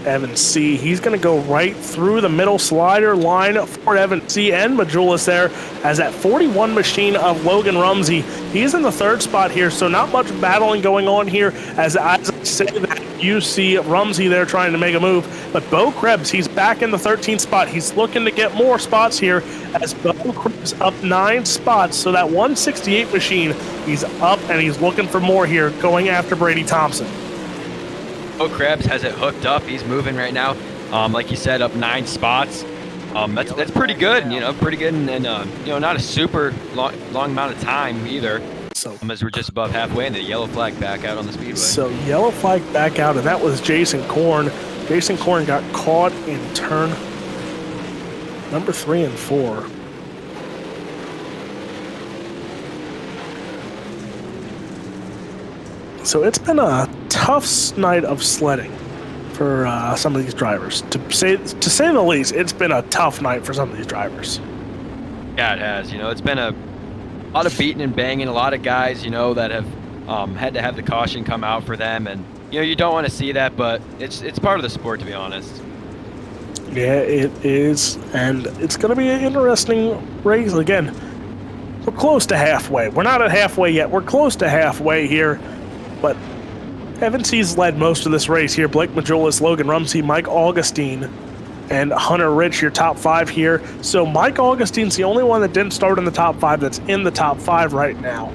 [SPEAKER 1] Evan C, he's going to go right through the middle slider line for Evan C and Majulis there, as that 41 machine of Logan Rumsey. He's in the 3rd spot here, so not much battling going on here, as I say that you see Rumsey there trying to make a move. But Bo Krebs, he's back in the 13th spot. He's looking to get more spots here, as Bo Krebs up 9 spots. So that 168 machine, he's up and he's looking for more here, going after Brady Thompson.
[SPEAKER 2] Bo Krebs has it hooked up. He's moving right now. Like you said, up 9 spots. That's pretty good. You know, pretty good, and you know, not a super long amount of time either.
[SPEAKER 1] So
[SPEAKER 2] as we're just above halfway, and the yellow flag back out on the speedway.
[SPEAKER 1] So yellow flag back out, and that was Jason Korn. Jason Korn got caught in turn number 3 and 4. So it's been a tough night of sledding for some of these drivers. To say the least, it's been a tough night for some of these drivers.
[SPEAKER 2] Yeah, it has. You know, it's been a lot of beating and banging. A lot of guys, you know, that have had to have the caution come out for them, and you know, you don't want to see that, but it's part of the sport, to be honest.
[SPEAKER 1] Yeah, it is, and it's going to be an interesting race. Again, we're close to halfway. We're not at halfway yet. We're close to halfway here, but Evan C's led most of this race here. Blake Majulis, Logan Rumsey, Mike Augustine, and Hunter Rich, your top 5 here. So Mike Augustine's the only one that didn't start in the top 5 that's in the top 5 right now.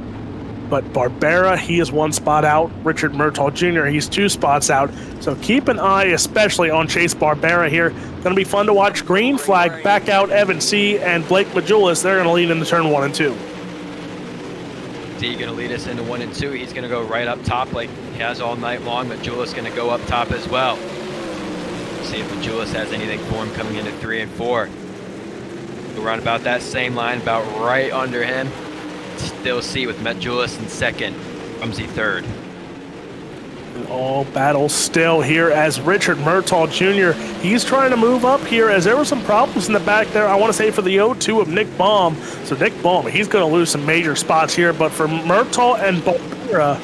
[SPEAKER 1] But Barbera, he is 1 spot out. Richard Murtaugh Jr., he's 2 spots out. So keep an eye especially on Chase Barbera here. Going to be fun to watch. Green flag back out Evan C and Blake Majulis. They're going to lead into turn 1 and 2.
[SPEAKER 2] D going to lead us into 1 and 2. He's going to go right up top like he has all night long, but Julis going to go up top as well. See if Julis has anything for him coming into 3 and 4. We're on about that same line, about right under him. Still C with Matt Julis in second, Rumsey third.
[SPEAKER 1] All battles still here as Richard Murtaugh Jr., he's trying to move up here as there were some problems in the back there, I want to say, for the 0-2 of Nick Baum. So Nick Baum, he's going to lose some major spots here, but for Murtaugh and Barbera,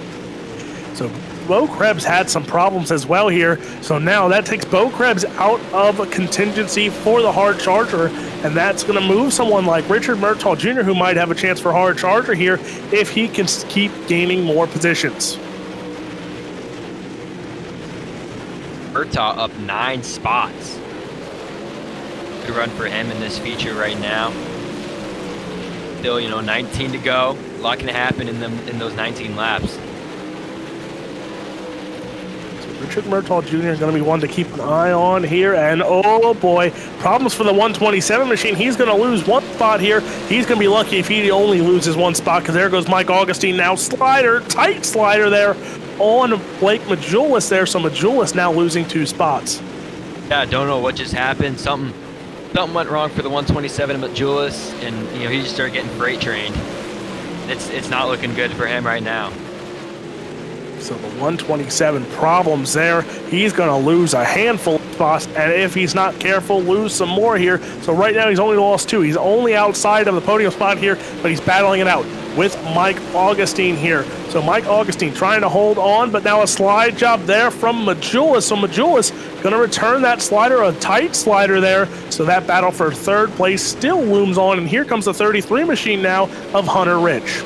[SPEAKER 1] so Bo Krebs had some problems as well here. So now that takes Bo Krebs out of a contingency for the hard charger, and that's going to move someone like Richard Murtaugh Jr., who might have a chance for hard charger here if he can keep gaining more positions.
[SPEAKER 2] Murtaugh up 9 spots. Good run for him in this feature right now. Still, you know, 19 to go. A lot can happen in those 19 laps.
[SPEAKER 1] Richard Murtaugh Jr. is going to be one to keep an eye on here. And oh boy, problems for the 127 machine. He's going to lose one spot here. He's going to be lucky if he only loses one spot, because there goes Mike Augustine now. Slider, tight slider there on Blake Majulis there. So Majulis now losing 2 spots.
[SPEAKER 2] Yeah, I don't know what just happened. Something went wrong for the 127 Majulis, and he just started getting freight trained. It's not looking good for him right now.
[SPEAKER 1] So the 127 problems there. He's going to lose a handful of spots, and if he's not careful, lose some more here. So right now he's only lost 2. He's only outside of the podium spot here, but he's battling it out with Mike Augustine here. So Mike Augustine trying to hold on, but now a slide job there from Majulis. So Majulis going to return that slider, a tight slider there. So that battle for 3rd place still looms on, and here comes the 33 machine now of Hunter Rich.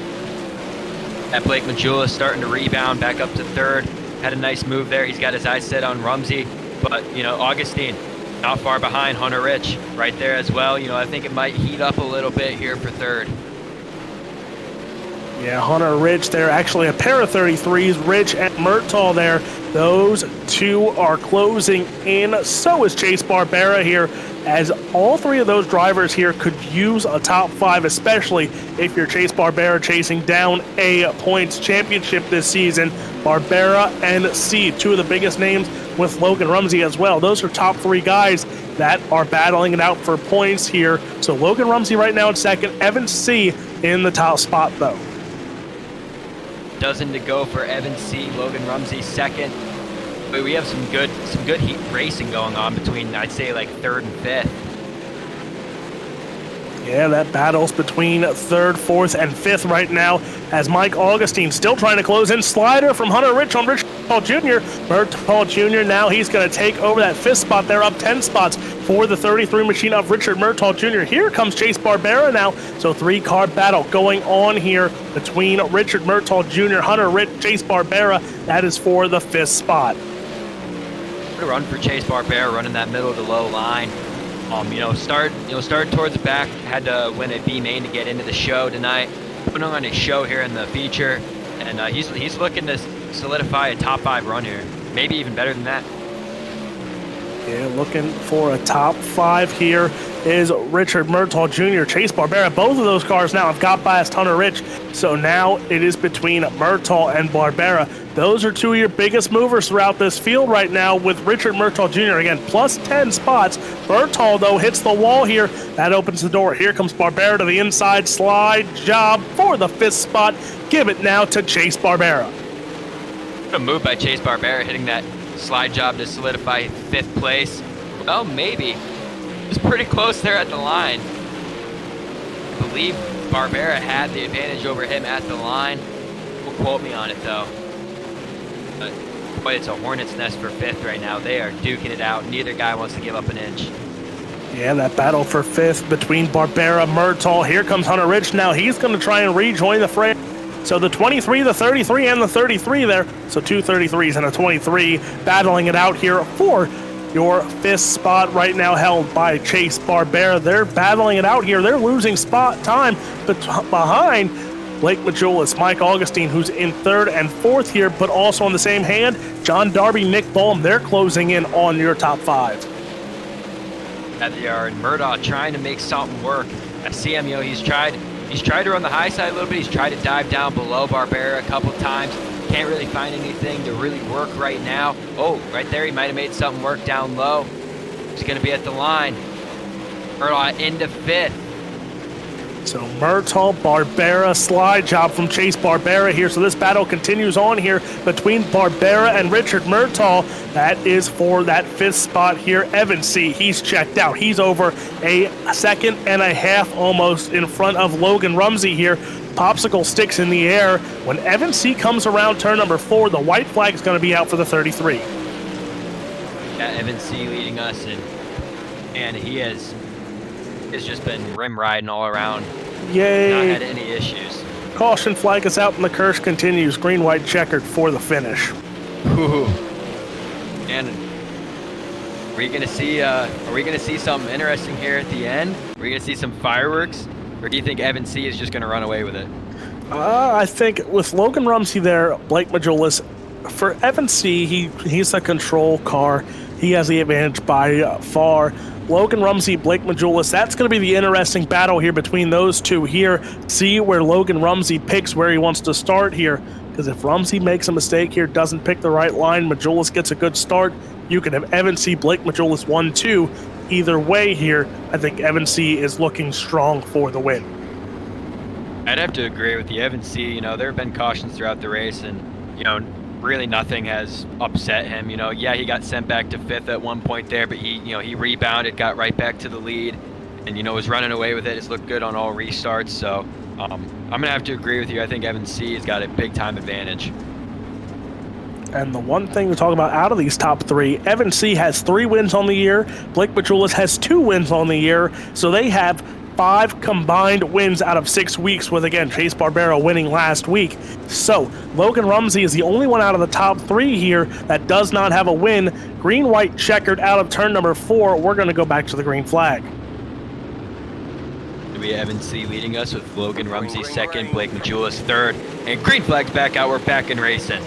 [SPEAKER 2] That Blake Majulis starting to rebound back up to 3rd. Had a nice move there. He's got his eyes set on Rumsey, but Augustine not far behind Hunter Rich right there as well. I think it might heat up a little bit here for 3rd.
[SPEAKER 1] Yeah, Hunter Rich there, actually a pair of 33s, Rich and Murtaugh there. Those 2 are closing in. So is Chase Barbera here, as all 3 of those drivers here could use a top 5, especially if you're Chase Barbera chasing down a points championship this season. Barbera and C, 2 of the biggest names with Logan Rumsey as well. Those are top 3 guys that are battling it out for points here. So Logan Rumsey right now in 2nd, Evan C in the top spot though.
[SPEAKER 2] Dozen to go for Evan C. Logan Rumsey 2nd. But we have some good heat racing going on between, I'd say, like 3rd and 5th.
[SPEAKER 1] Yeah, that battle's between 3rd, 4th, and 5th right now, as Mike Augustine still trying to close in. Slider from Hunter Rich on Rich Murtaugh Jr. Murtaugh Jr. now he's going to take over that 5th spot. They're up 10 spots for the 33 machine of Richard Murtaugh Jr. Here comes Chase Barbera now. So 3-car battle going on here between Richard Murtaugh Jr., Hunter Rich, Chase Barbera. That is for the 5th spot.
[SPEAKER 2] Good run for Chase Barbera, running that middle to low line. Started towards the back, had to win a B main to get into the show tonight. Putting on a show here in the feature, and he's looking to solidify a top 5 run here, maybe even better than that.
[SPEAKER 1] Yeah, looking for a top 5 here is Richard Murtaugh Jr., Chase Barbera. Both of those cars now have got past Hunter Rich, so now it is between Murtaugh and Barbera. Those are 2 of your biggest movers throughout this field right now, with Richard Murtaugh Jr. again plus 10 spots. Murtaugh though hits the wall here. That opens the door. Here comes Barbera to the inside, slide job for the 5th spot. Give it now to Chase Barbera.
[SPEAKER 2] Good move by Chase Barbera, hitting that slide job to solidify 5th place. Well, maybe. It's pretty close there at the line. I believe Barbera had the advantage over him at the line. Don't quote me on it though. But boy, it's a hornet's nest for 5th right now. They are duking it out. Neither guy wants to give up an inch.
[SPEAKER 1] Yeah, that battle for 5th between Barbera, Murtaugh. Here comes Hunter Rich now. He's going to try and rejoin the fray. So the 23, the 33, and the 33 there. So 2 33s and a 23 battling it out here for your 5th spot right now, held by Chase Barbera. They're battling it out here. They're losing spot time behind Blake Majulis, Mike Augustine, who's in 3rd and 4th here, but also on the same hand, John Darby, Nick Boehm. They're closing in on your top 5.
[SPEAKER 2] At the yard, Murtaugh trying to make something work. I see him, he's tried to run the high side a little bit. He's tried to dive down below Barbera a couple times. Can't really find anything to really work right now. Oh, right there, he might have made something work down low. He's going to be at the line. Murtaugh into 5th.
[SPEAKER 1] So Murtaugh, Barbera, slide job from Chase Barbera here. So this battle continues on here between Barbera and Richard Murtaugh. That is for that 5th spot here. Evan C, he's checked out. He's over a 2.5 seconds almost in front of Logan Rumsey here. Popsicle sticks in the air. When Evan C comes around turn number 4, the white flag is going to be out for the 33.
[SPEAKER 2] Yeah, Evan C leading us, and he has just been rim riding all around.
[SPEAKER 1] Yay.
[SPEAKER 2] Not had any issues.
[SPEAKER 1] Caution flag is out and the curse continues. Green, white, checkered for the finish.
[SPEAKER 2] Ooh. And are we gonna see something interesting here at the end? Are we gonna see some fireworks? Or do you think Evan C is just gonna run away with it?
[SPEAKER 1] I think with Logan Rumsey there, Blake Majulis, for Evan C, he's a control car. He has the advantage by far. Logan Rumsey, Blake Majulis, that's going to be the interesting battle here between those two here. See where Logan Rumsey picks where he wants to start here. Because if Rumsey makes a mistake here, doesn't pick the right line, Majulis gets a good start, you can have Evan C, Blake Majulis 1-2. Either way here, I think Evan C is looking strong for the win.
[SPEAKER 2] I'd have to agree with you. Evan C, there have been cautions throughout the race, and, really nothing has upset him. Yeah, he got sent back to 5th at one point there, but he rebounded, got right back to the lead, and, was running away with it. It's looked good on all restarts, so I'm going to have to agree with you. I think Evan C has got a big-time advantage.
[SPEAKER 1] And the one thing to talk about out of these top three, Evan C has 3 wins on the year. Blake Majulis has 2 wins on the year. So they have 5 combined wins out of 6 weeks with, again, Chase Barbera winning last week. So Logan Rumsey is the only one out of the top 3 here that does not have a win. Green-white checkered out of turn number 4. We're going to go back to the green flag.
[SPEAKER 2] We have Evan C leading us with Logan Rumsey 2nd, Blake Majulis 3rd, and green flag's back out. We're back in racing.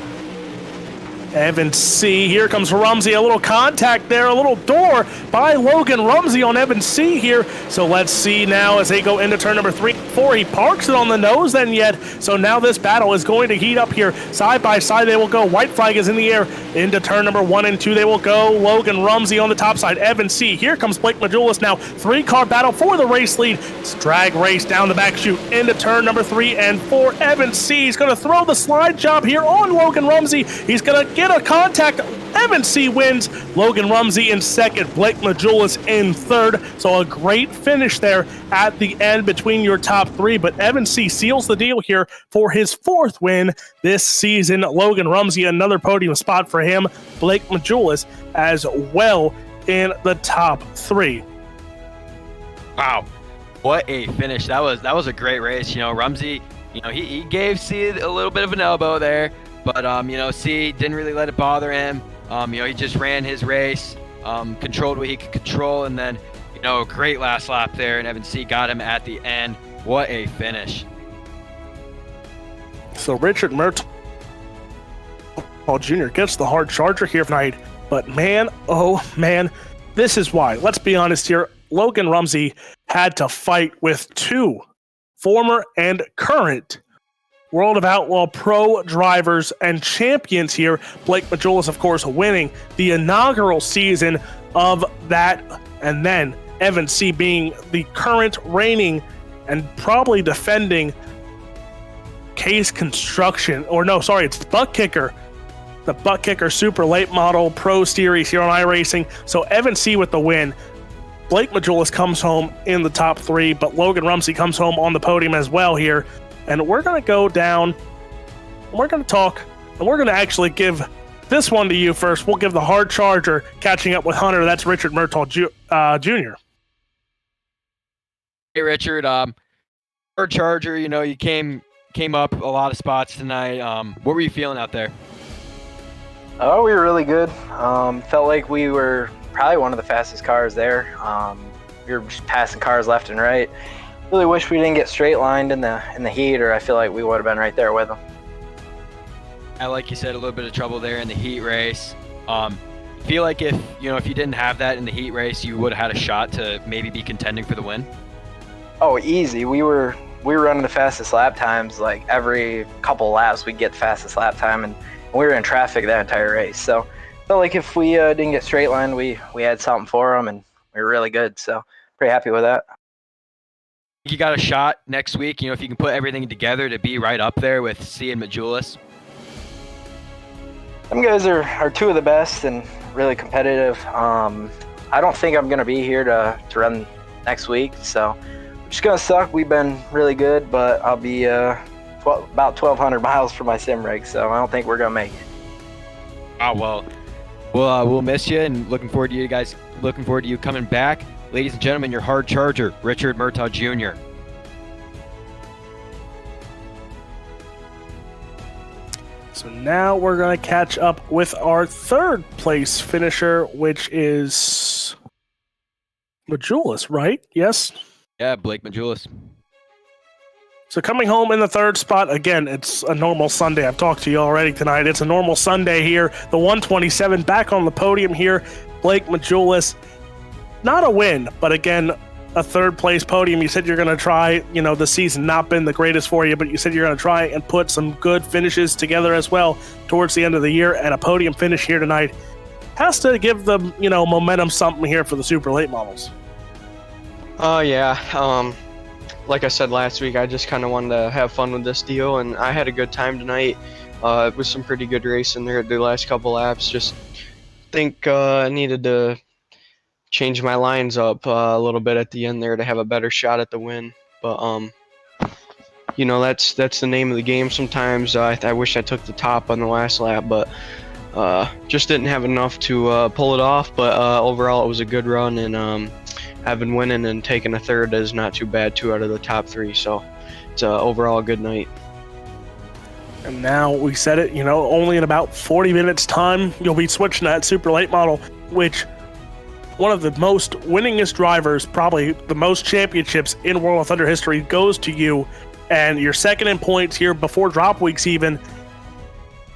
[SPEAKER 1] Evan C. Here comes Rumsey. A little contact there, a little door by Logan Rumsey on Evan C. here. So let's see now as they go into turn number 3, 4. He parks it on the nose then yet. So now this battle is going to heat up here. Side by side they will go. White flag is in the air. Into turn number 1 and 2 they will go. Logan Rumsey on the top side. Evan C. Here comes Blake Majulis now. 3-car battle for the race lead. Drag race down the back chute into turn number 3 and 4. Evan C. is going to throw the slide job here on Logan Rumsey. He's going to get a contact. Evan C wins. Logan Rumsey in 2nd, Blake Majulis in 3rd. So a great finish there at the end between your top 3. But Evan C seals the deal here for his 4th win this season. Logan Rumsey, another podium spot for him. Blake Majulis as well in the top 3.
[SPEAKER 2] Wow, what a finish. That was a great race. Rumsey, he gave C a little bit of an elbow there. But, C didn't really let it bother him. He just ran his race, controlled what he could control, and then, a great last lap there, and Evan C got him at the end. What a finish.
[SPEAKER 1] So Richard Murtaugh Jr. gets the hard charger here tonight. But man, oh man, this is why. Let's be honest here. Logan Rumsey had to fight with 2 former and current World of Outlaw Pro drivers and champions here. Blake Majulis, of course, winning the inaugural season of that. And then Evan C being the current reigning and probably defending Case Construction. Or no, sorry, it's Butt Kicker. The Butt Kicker Super Late Model Pro Series here on iRacing. So Evan C with the win. Blake Majulis comes home in the top 3, but Logan Rumsey comes home on the podium as well here. And we're going to go down, and we're going to talk, and we're going to actually give this one to you first. We'll give the hard charger catching up with Hunter. That's Richard Murtaugh Jr.
[SPEAKER 2] Hey, Richard. Hard charger, you came up a lot of spots tonight. What were you feeling out there?
[SPEAKER 5] Oh, we were really good. Felt like we were probably one of the fastest cars there. We were just passing cars left and right. Really wish we didn't get straight lined in the heat, or I feel like we would have been right there with them.
[SPEAKER 2] Like you said, a little bit of trouble there in the heat race. Feel like if you didn't have that in the heat race, you would have had a shot to maybe be contending for the win.
[SPEAKER 5] Oh, easy. We were running the fastest lap times. Like every couple laps, we'd get the fastest lap time, and we were in traffic that entire race. So felt like if we didn't get straight lined, we had something for them, and we were really good. So pretty happy with that.
[SPEAKER 2] You got a shot next week, if you can put everything together to be right up there with C and Majulis.
[SPEAKER 5] Them guys are 2 of the best and really competitive. I don't think I'm going to be here to run next week, so it's going to suck. We've been really good, but I'll be about 1,200 miles for my sim rig, so I don't think we're going to make it.
[SPEAKER 2] Oh, well, we'll miss you, and looking forward to you guys. Looking forward to you coming back. Ladies and gentlemen, your hard charger, Richard Murtaugh Jr.
[SPEAKER 1] So now we're going to catch up with our 3rd place finisher, which is Majulis, right? Yes?
[SPEAKER 2] Yeah, Blake Majulis.
[SPEAKER 1] So coming home in the third spot, again, it's a normal Sunday. I've talked to you already tonight. It's a normal Sunday here. The 127 back on the podium here. Blake Majulis, not a win, but again, a third place podium. You said you're going to try, the season not been the greatest for you, but you said you're going to try and put some good finishes together as well towards the end of the year, and a podium finish here tonight has to give them, momentum something here for the super late models.
[SPEAKER 6] Yeah. Like I said last week, I just kind of wanted to have fun with this deal, and I had a good time tonight. It was some pretty good racing there the last couple laps. Just think I needed to change my lines up a little bit at the end there to have a better shot at the win. But that's the name of the game. Sometimes I wish I took the top on the last lap, but just didn't have enough to pull it off. But overall, it was a good run, and having winning and taking a third is not too bad. 2 out of the top 3, so it's overall a good night.
[SPEAKER 1] And now we said it, only in about 40 minutes time, you'll be switching that super late model, which one of the most winningest drivers, probably the most championships in World of Thunder history, goes to you, and you're second in points here before drop weeks even.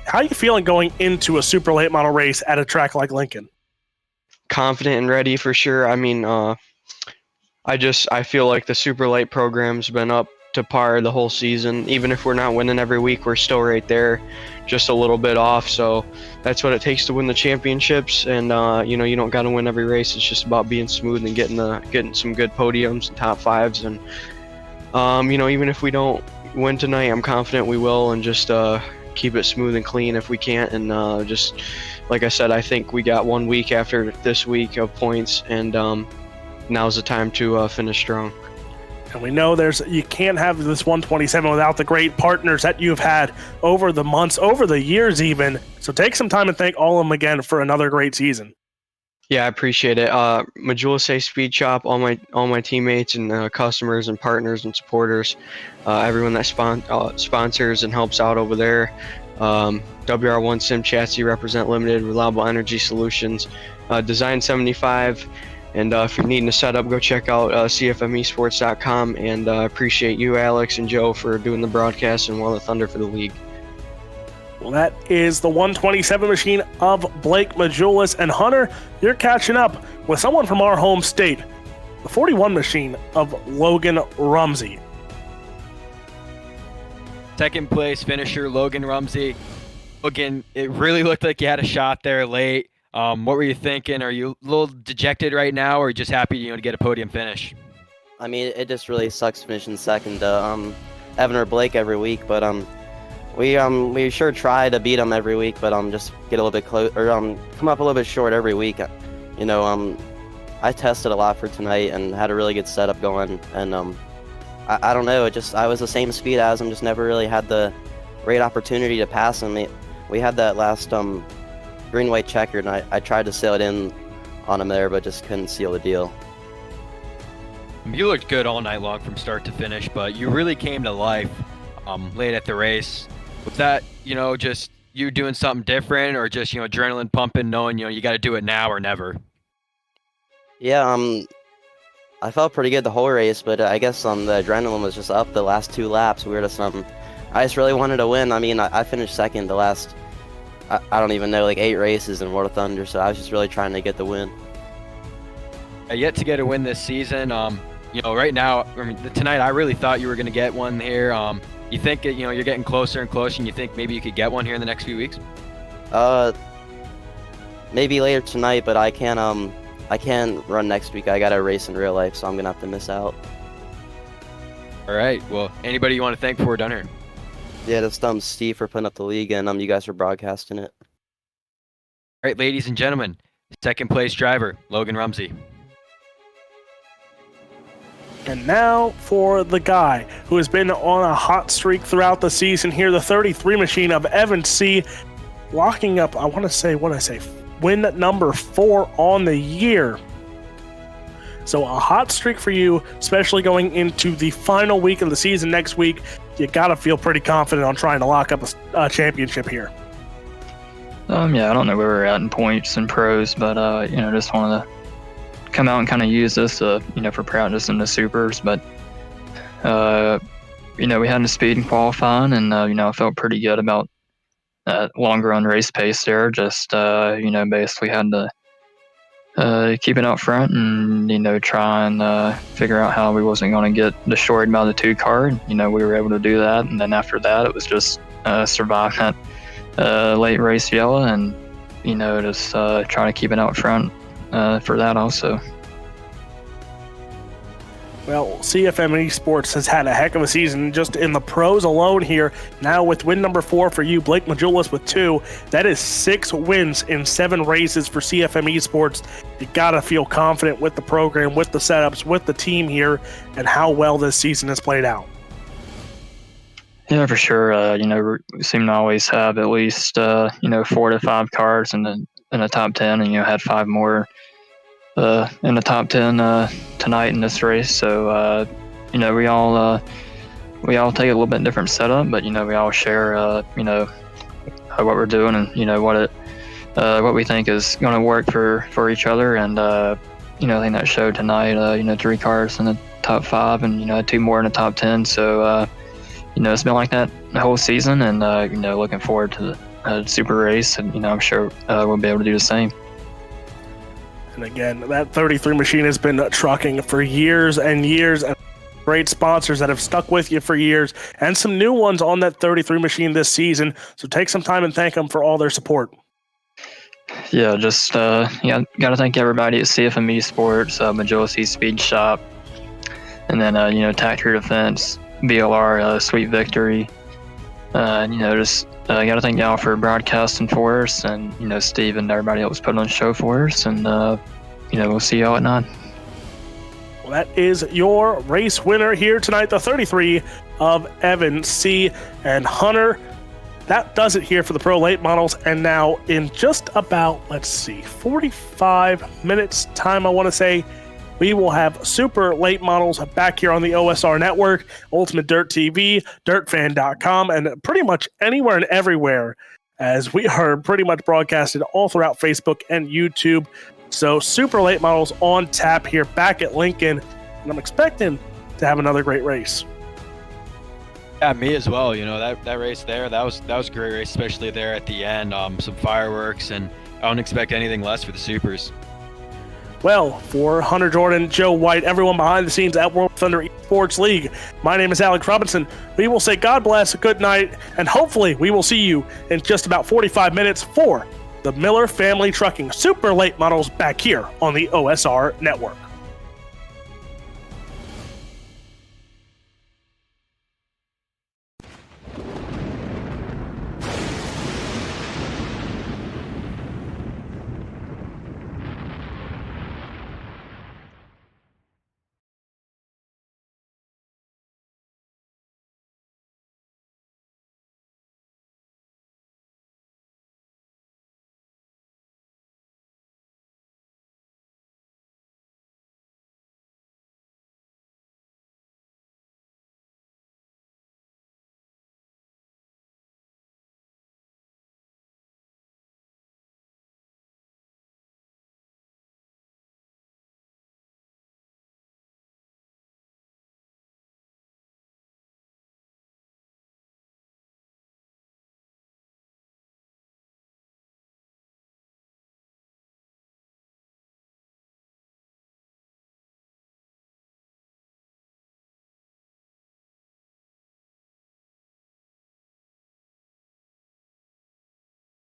[SPEAKER 1] How are you feeling going into a super late model race at a track like Lincoln?
[SPEAKER 6] Confident and ready for sure. I mean, I feel like the super late program's been up to par the whole season. Even if we're not winning every week, we're still right there, just a little bit off. So that's what it takes to win the championships. And you don't got to win every race. It's just about being smooth and getting some good podiums and top 5s. And even if we don't win tonight, I'm confident we will, and just keep it smooth and clean if we can't. And just like I said, I think we got 1 week after this week of points, and now's the time to finish strong.
[SPEAKER 1] And we know you can't have this 127 without the great partners that you've had over the months, over the years even. So take some time and thank all of them again for another great season.
[SPEAKER 6] Yeah, I appreciate it. Majulis Speed Shop, all my teammates and customers and partners and supporters, everyone that sponsors and helps out over there. WR1 Sim Chassis, Represent Limited, Reliable Energy Solutions, Design 75. And if you're needing a setup, go check out cfmesports.com. And appreciate you, Alex and Joe, for doing the broadcast, and World of Thunder for the league.
[SPEAKER 1] Well, that is the 127 machine of Blake Majulis. And Hunter, you're catching up with someone from our home state, the 41 machine of Logan Rumsey.
[SPEAKER 2] Second place finisher, Logan Rumsey. Logan, it really looked like you had a shot there late. What were you thinking? Are you a little dejected right now, or just happy, to get a podium finish?
[SPEAKER 7] I mean, it just really sucks finishing second to Evan or Blake every week, but we sure try to beat them every week, but just get a little bit close, or come up a little bit short every week. I tested a lot for tonight and had a really good setup going, and I don't know, I was the same speed as him, just never really had the great opportunity to pass him. We had that last green-white checkered, and I tried to sail it in on him there, but just couldn't seal the deal.
[SPEAKER 2] You looked good all night long from start to finish, but you really came to life late at the race. Was that, just you doing something different, or just, adrenaline pumping, knowing, you got to do it now or never?
[SPEAKER 7] Yeah, I felt pretty good the whole race, but I guess the adrenaline was just up the last 2 laps. I just really wanted to win. I mean, I finished second the last, I don't even know, like 8 races in World of Thunder, so I was just really trying to get the win.
[SPEAKER 2] Yet to get a win this season. Right now, tonight I really thought you were going to get one here. You think that, you're getting closer and closer, and you think maybe you could get one here in the next few weeks?
[SPEAKER 7] Maybe later tonight, but I can't run next week. I got to race in real life, so I'm going to have to miss out.
[SPEAKER 2] All right. Well, anybody you want to thank before we're done here?
[SPEAKER 7] Yeah, just Steve for putting up the league, and you guys for broadcasting it.
[SPEAKER 2] All right, ladies and gentlemen, second place driver, Logan Rumsey.
[SPEAKER 1] And now for the guy who has been on a hot streak throughout the season here, the 33 machine of Evan C., locking up, win number 4 on the year. So a hot streak for you, especially going into the final week of the season next week. You got to feel pretty confident on trying to lock up a championship here.
[SPEAKER 8] Yeah, I don't know where we're at in points and pros, but just wanted to come out and kind of use this, for practice in the supers. But we had the speed in qualifying, and I felt pretty good about that longer on race pace there. Just basically had to keep it out front and try and figure out how we wasn't going to get destroyed by the 2 car. We were able to do that, and then after that it was just survive that late race yellow and just try to keep it out front for that also.
[SPEAKER 1] Well, CFM Esports has had a heck of a season just in the pros alone here. Now with win number 4 for you, Blake Majulis with 2. That is 6 wins in 7 races for CFM Esports. You gotta feel confident with the program, with the setups, with the team here, and how well this season has played out.
[SPEAKER 8] Yeah, for sure. We seem to always have at least 4 to 5 cars in the top 10, and had 5 more in the top 10 tonight in this race. So we all take a little bit different setup, but we all share what we're doing and what we think is going to work for each other. And I think that showed tonight. 3 cars in the top 5 and 2 more in the top 10. So it's been like that the whole season, and looking forward to the super race, and I'm sure we'll be able to do the same.
[SPEAKER 1] And again, that 33 machine has been trucking for years and years, and great sponsors that have stuck with you for years, and some new ones on that 33 machine this season. So take some time and thank them for all their support.
[SPEAKER 8] Yeah, just got to thank everybody at CFM Esports, Majosi Speed Shop, and then Tactical Defense, BLR, Sweet Victory. Just got to thank y'all for broadcasting for us, and Steve and everybody else put on the show for us, and we'll see y'all at 9.
[SPEAKER 1] Well, that is your race winner here tonight, the 33 of Evan C. and Hunter. That does it here for the Pro Late Models, and now in just about 45 minutes time, I want to say, we will have Super Late Models back here on the OSR Network, Ultimate Dirt TV, DirtFan.com, and pretty much anywhere and everywhere, as we are pretty much broadcasted all throughout Facebook and YouTube. So Super Late Models on tap here back at Lincoln, and I'm expecting to have another great race.
[SPEAKER 9] Yeah, me as well. That race there, that was a great race, especially there at the end. Some fireworks, and I don't expect anything less for the Supers.
[SPEAKER 1] Well, for Hunter Jordan, Joe White, everyone behind the scenes at World Thunder Esports League, my name is Alex Robinson. We will say God bless, good night, and hopefully we will see you in just about 45 minutes for the Miller Family Trucking Super Late Models back here on the OSR Network.